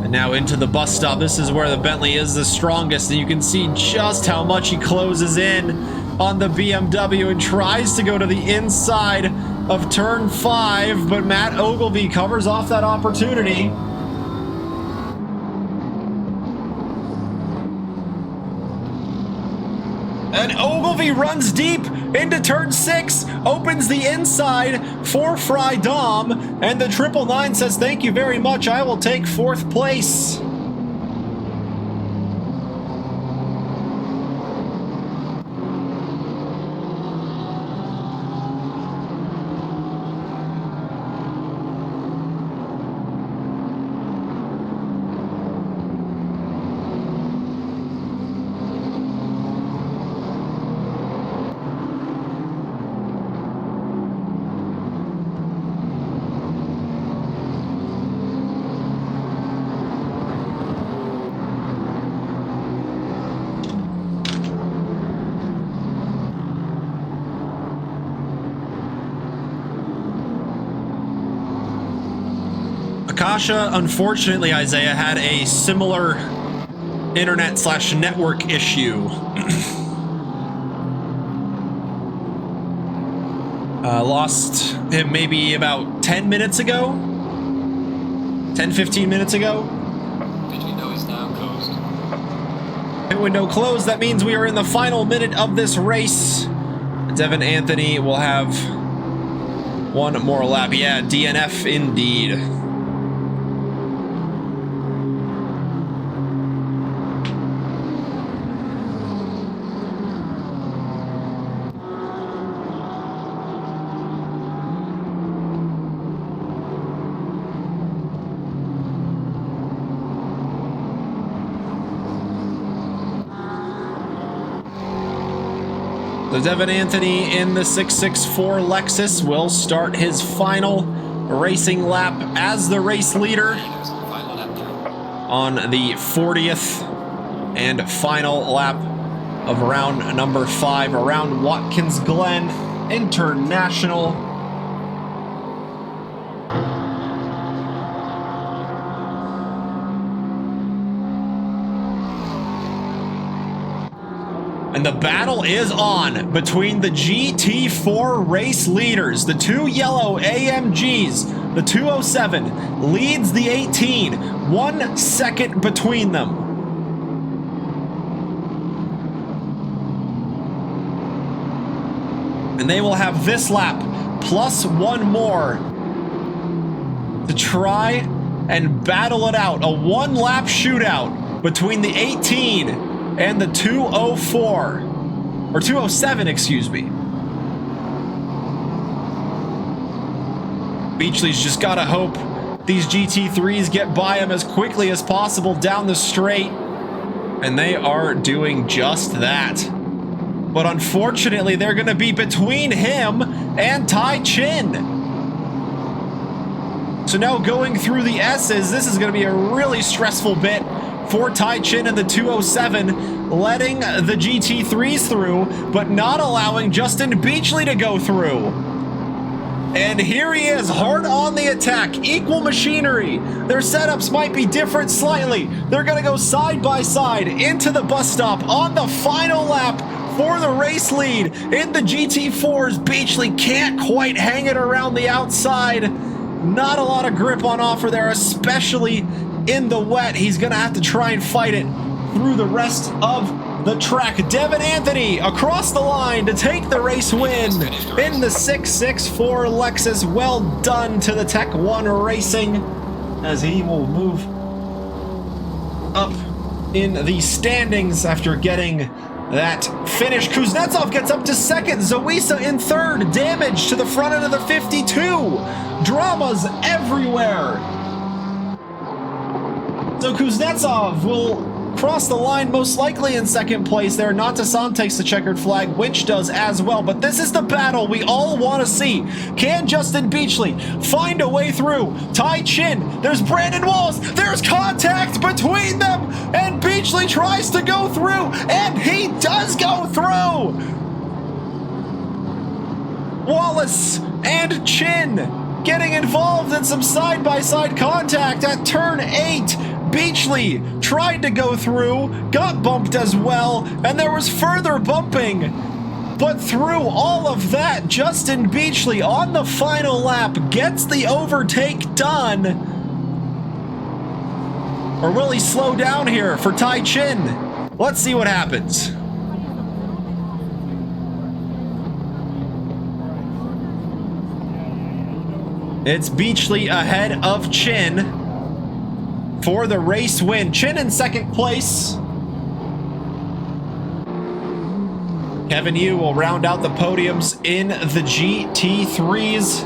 And now into the bus stop. This is where the Bentley is the strongest, and you can see just how much he closes in on the BMW and tries to go to the inside of turn 5, but Matt Ogilvy covers off that opportunity. And Ogilvy runs deep into turn 6, opens the inside for Frei, and the 999 says, "Thank you very much, I will take 4th place." Akasha, unfortunately, Isaiah, had a similar internet/network issue. Lost him maybe about 10 minutes ago? 10-15 minutes ago? Pit window is now closed. Pit window closed, that means we are in the final minute of this race. Devin Anthony will have one more lap. Yeah, DNF indeed. So Devin Anthony in the 664 Lexus will start his final racing lap as the race leader on the 40th and final lap of round number 5 around Watkins Glen International. And the battle is on between the GT4 race leaders. The 2 yellow AMGs, the 207 leads the 18, 1 second between them. And they will have this lap plus 1 more to try and battle it out. A 1-lap shootout between the 18 and the 204, or 207, excuse me. Beachley's just gotta hope these GT3s get by him as quickly as possible down the straight, and they are doing just that. But unfortunately, they're gonna be between him and Tai Chin. So now going through the S's, this is gonna be a really stressful bit for Tai Chin and the 207, letting the GT3s through, but not allowing Justin Beachley to go through. And here he is, hard on the attack, equal machinery. Their setups might be different slightly. They're gonna go side by side into the bus stop on the final lap for the race lead in the GT4s. Beachley can't quite hang it around the outside. Not a lot of grip on offer there, especially in the wet. He's gonna have to try and fight it through the rest of the track. Devin Anthony across the line to take the race win in the 664 Lexus. Well done to the Tech 1 Racing as he will move up in the standings after getting that finish. Kuznetsov gets up to second. Zawisa in third. Damage to the front end of the 52. Dramas everywhere. So Kuznetsov will cross the line most likely in second place there. Natasan takes the checkered flag. Winch does as well. But this is the battle we all want to see. Can Justin Beachley find a way through? Tai Chin. There's Brandon Wallace. There's contact between them. And Beachley tries to go through. And he does go through. Wallace and Chin getting involved in some side-by-side contact at turn 8. Beachley tried to go through, got bumped as well, and there was further bumping. But through all of that, Justin Beachley on the final lap gets the overtake done. Or will he slow down here for Tai Chin? Let's see what happens. It's Beachley ahead of Chin for the race win. Chin in second place. Kevin Yu will round out the podiums in the GT3s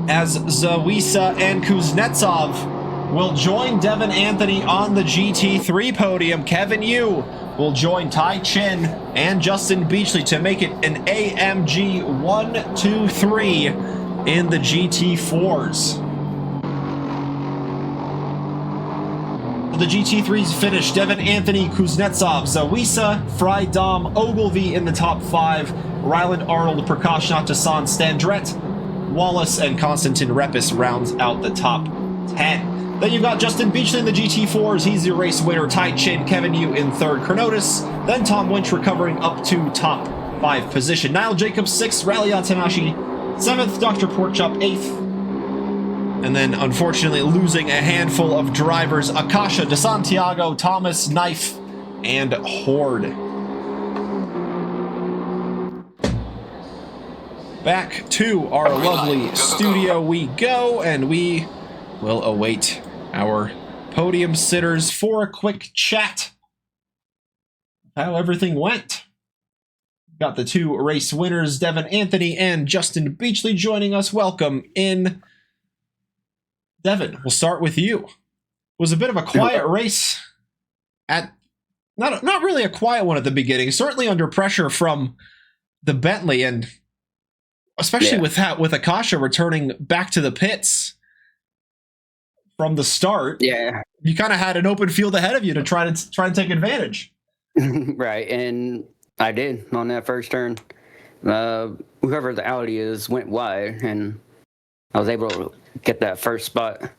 as Zawisa and Kuznetsov will join Devin Anthony on the GT3 podium. Kevin Yu will join Tai Chin and Justin Beachley to make it an AMG 1, 2, 3 in the GT4s. The GT3's finish. Devin Anthony, Kuznetsov, Zawisa, Frei, Dom, Ogilvy in the top 5. Ryland Arnold, Prakash Natasan, Standret, Wallace, and Konstantin Repis rounds out the top 10. Then you've got Justin Beachley in the GT4s. He's your race winner. Tai Chin, Kevin Yu in third. Chronotis. Then Tom Winch recovering up to top 5 position. Niall Jacobs 6th. Rally Tanashi 7th. Dr. Porkchop 8th. And then, unfortunately, losing a handful of drivers. Akasha, DeSantiago, Thomas, Knife, and Horde. Back to our lovely studio we go, and we will await our podium sitters for a quick chat how everything went. Got the 2 race winners, Devin Anthony and Justin Beachley, joining us. Welcome in. Devin, we'll start with you. It was a bit of a quiet race at not really a quiet one at the beginning, certainly under pressure from the Bentley, and especially with Akasha returning back to the pits from the start. Yeah. You kind of had an open field ahead of you to try and take advantage. Right, and I did on that first turn. Whoever the Audi is went wide, and I was able to get that first spot.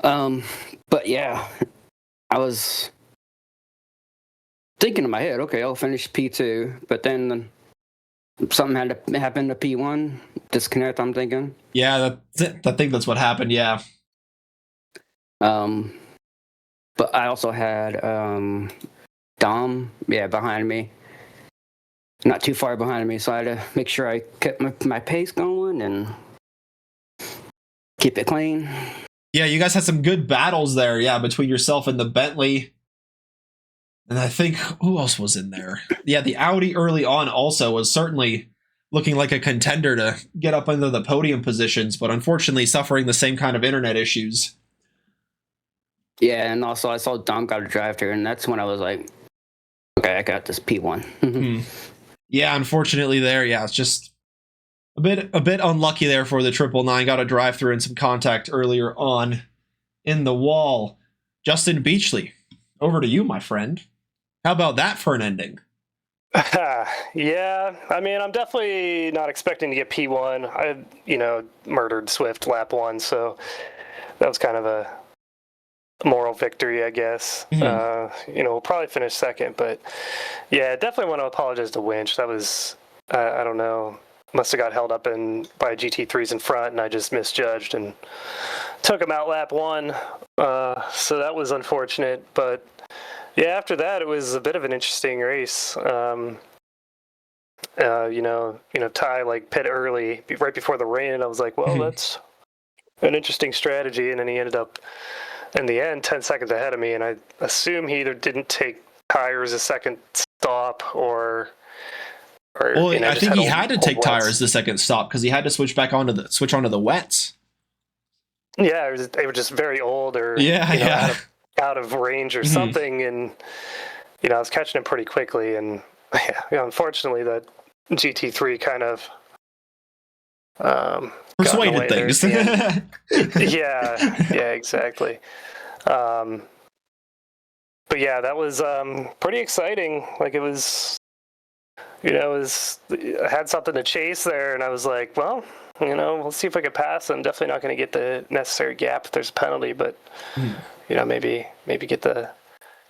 But yeah, I was thinking in my head, okay, I'll finish P2, but then something had to happen to P1, disconnect, I'm thinking. Yeah, I think that's what happened, yeah. But I also had Dom, behind me. Not too far behind me, so I had to make sure I kept my pace going and keep it clean. Yeah, you guys had some good battles there, between yourself and the Bentley. And I think, who else was in there? Yeah, the Audi early on also was certainly looking like a contender to get up into the podium positions, but unfortunately suffering the same kind of internet issues. Yeah, and also I saw Dom got a drive through, and that's when I was like, okay, I got this P1. Yeah, unfortunately there, it's just a bit unlucky there for the 999. Got a drive through and some contact earlier on in the wall. Justin Beachley, over to you, my friend. How about that for an ending? Yeah, I mean, I'm definitely not expecting to get P1. I, murdered Swift lap 1, so that was kind of a moral victory, I guess. We'll probably finish second, but yeah, definitely want to apologize to Winch. That was, I don't know, must have got held up by GT3s in front, and I just misjudged and took him out lap 1. So that was unfortunate, but yeah, after that, it was a bit of an interesting race. Tai like pit early right before the rain, and I was like, well, that's an interesting strategy. And then he ended up in the end 10 seconds ahead of me, and I assume he either didn't take tires a second stop or well, I think he had to take wets. tires the second stop because he had to switch onto the wets. Yeah, they were just very old or out of range or something, and I was catching him pretty quickly, and unfortunately that GT3 kind of persuaded things. yeah, exactly. But yeah, that was pretty exciting. Like it was, I had something to chase there, and I was like, well, we'll see if I can pass. I'm definitely not going to get the necessary gap if there's a penalty, but maybe get the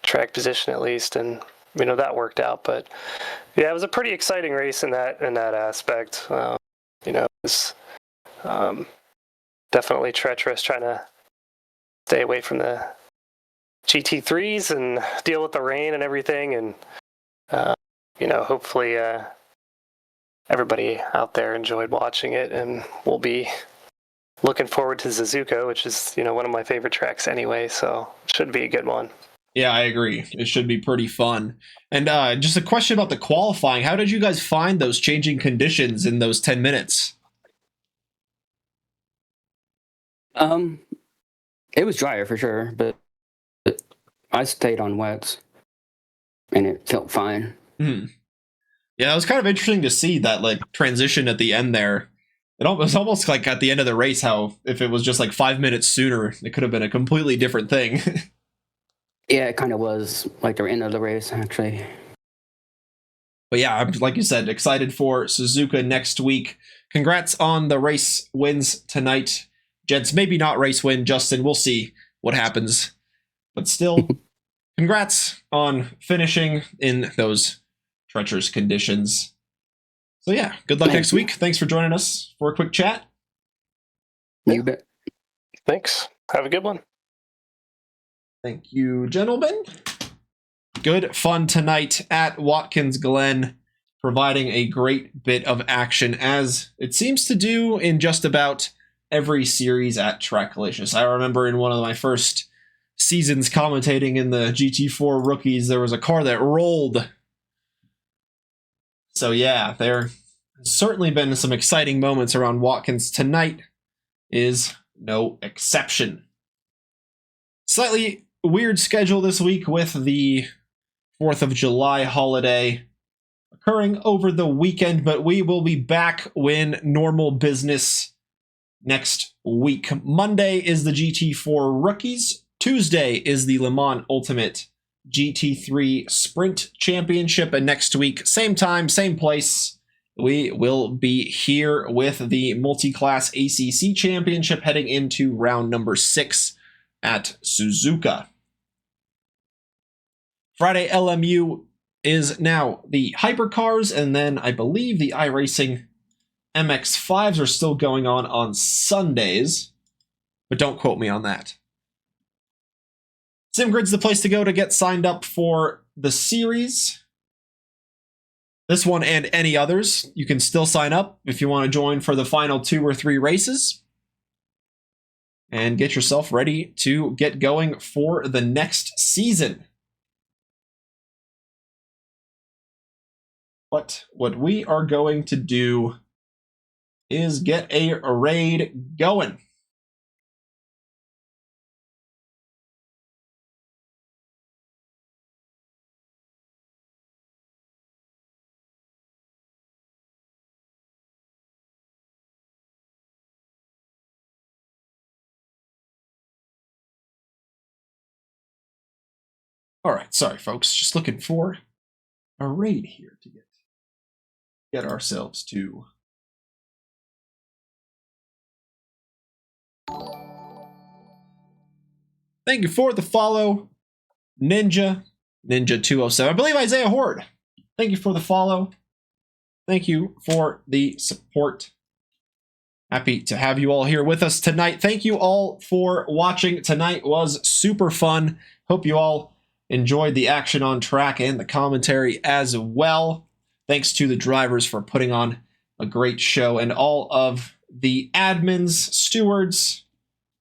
track position at least, and that worked out. But yeah, it was a pretty exciting race in that aspect. It was definitely treacherous trying to stay away from the GT3s and deal with the rain and everything, and hopefully everybody out there enjoyed watching it, and we'll be looking forward to Suzuka, which is one of my favorite tracks anyway, so it should be a good one. Yeah, I agree. It should be pretty fun. And just a question about the qualifying. How did you guys find those changing conditions in those 10 minutes? It was drier for sure, but I stayed on wets, and it felt fine. Yeah, it was kind of interesting to see that like transition at the end there. It was almost like at the end of the race how if it was just like 5 minutes sooner, it could have been a completely different thing. Yeah, it kind of was like the end of the race, actually. But yeah, like you said, excited for Suzuka next week. Congrats on the race wins tonight. Gents, maybe not race win, Justin. We'll see what happens. But still, congrats on finishing in those treacherous conditions. So yeah, good luck next week. Thanks for joining us for a quick chat. You bet. Thanks. Have a good one. Thank you, gentlemen. Good fun tonight at Watkins Glen, providing a great bit of action, as it seems to do in just about every series at Tracklicious. I remember in one of my first seasons commentating in the GT4 rookies, there was a car that rolled. So yeah, there has certainly been some exciting moments around Watkins. Tonight is no exception. Slightly weird schedule this week with the 4th of July holiday occurring over the weekend, but we will be back when normal business next week. Monday is the GT4 Rookies. Tuesday is the Le Mans Ultimate GT3 Sprint Championship, and next week, same time, same place, we will be here with the Multiclass ACC Championship heading into round number 6 at Suzuka. Friday LMU is now the hypercars, and then I believe the iRacing MX5s are still going on Sundays, but don't quote me on that. SimGrid's the place to go to get signed up for the series. This one and any others. You can still sign up if you want to join for the final 2 or 3 races. And get yourself ready to get going for the next season. But what we are going to do is get a raid going. All right, sorry folks, just looking for a raid here to get ourselves to. Thank you for the follow, Ninja 207. I believe Isaiah Horde. Thank you for the follow. Thank you for the support. Happy to have you all here with us tonight. Thank you all for watching. Tonight was super fun. Hope you all enjoyed the action on track and the commentary as well. Thanks to the drivers for putting on a great show, and all of the admins, stewards,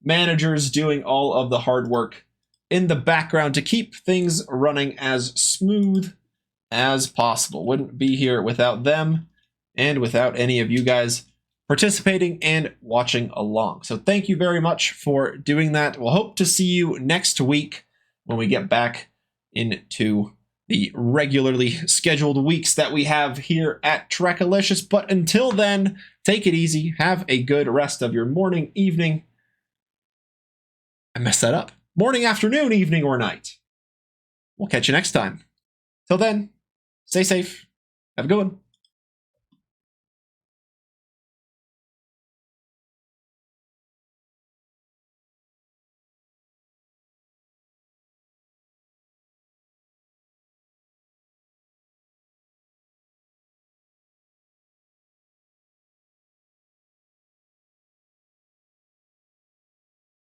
managers doing all of the hard work in the background to keep things running as smooth as possible. Wouldn't be here without them and without any of you guys participating and watching along. So thank you very much for doing that. We'll hope to see you next week when we get back into the regularly scheduled weeks that we have here at Trekalicious. But until then, take it easy. Have a good rest of your morning, evening. I messed that up. Morning, afternoon, evening, or night. We'll catch you next time. Till then, stay safe. Have a good one.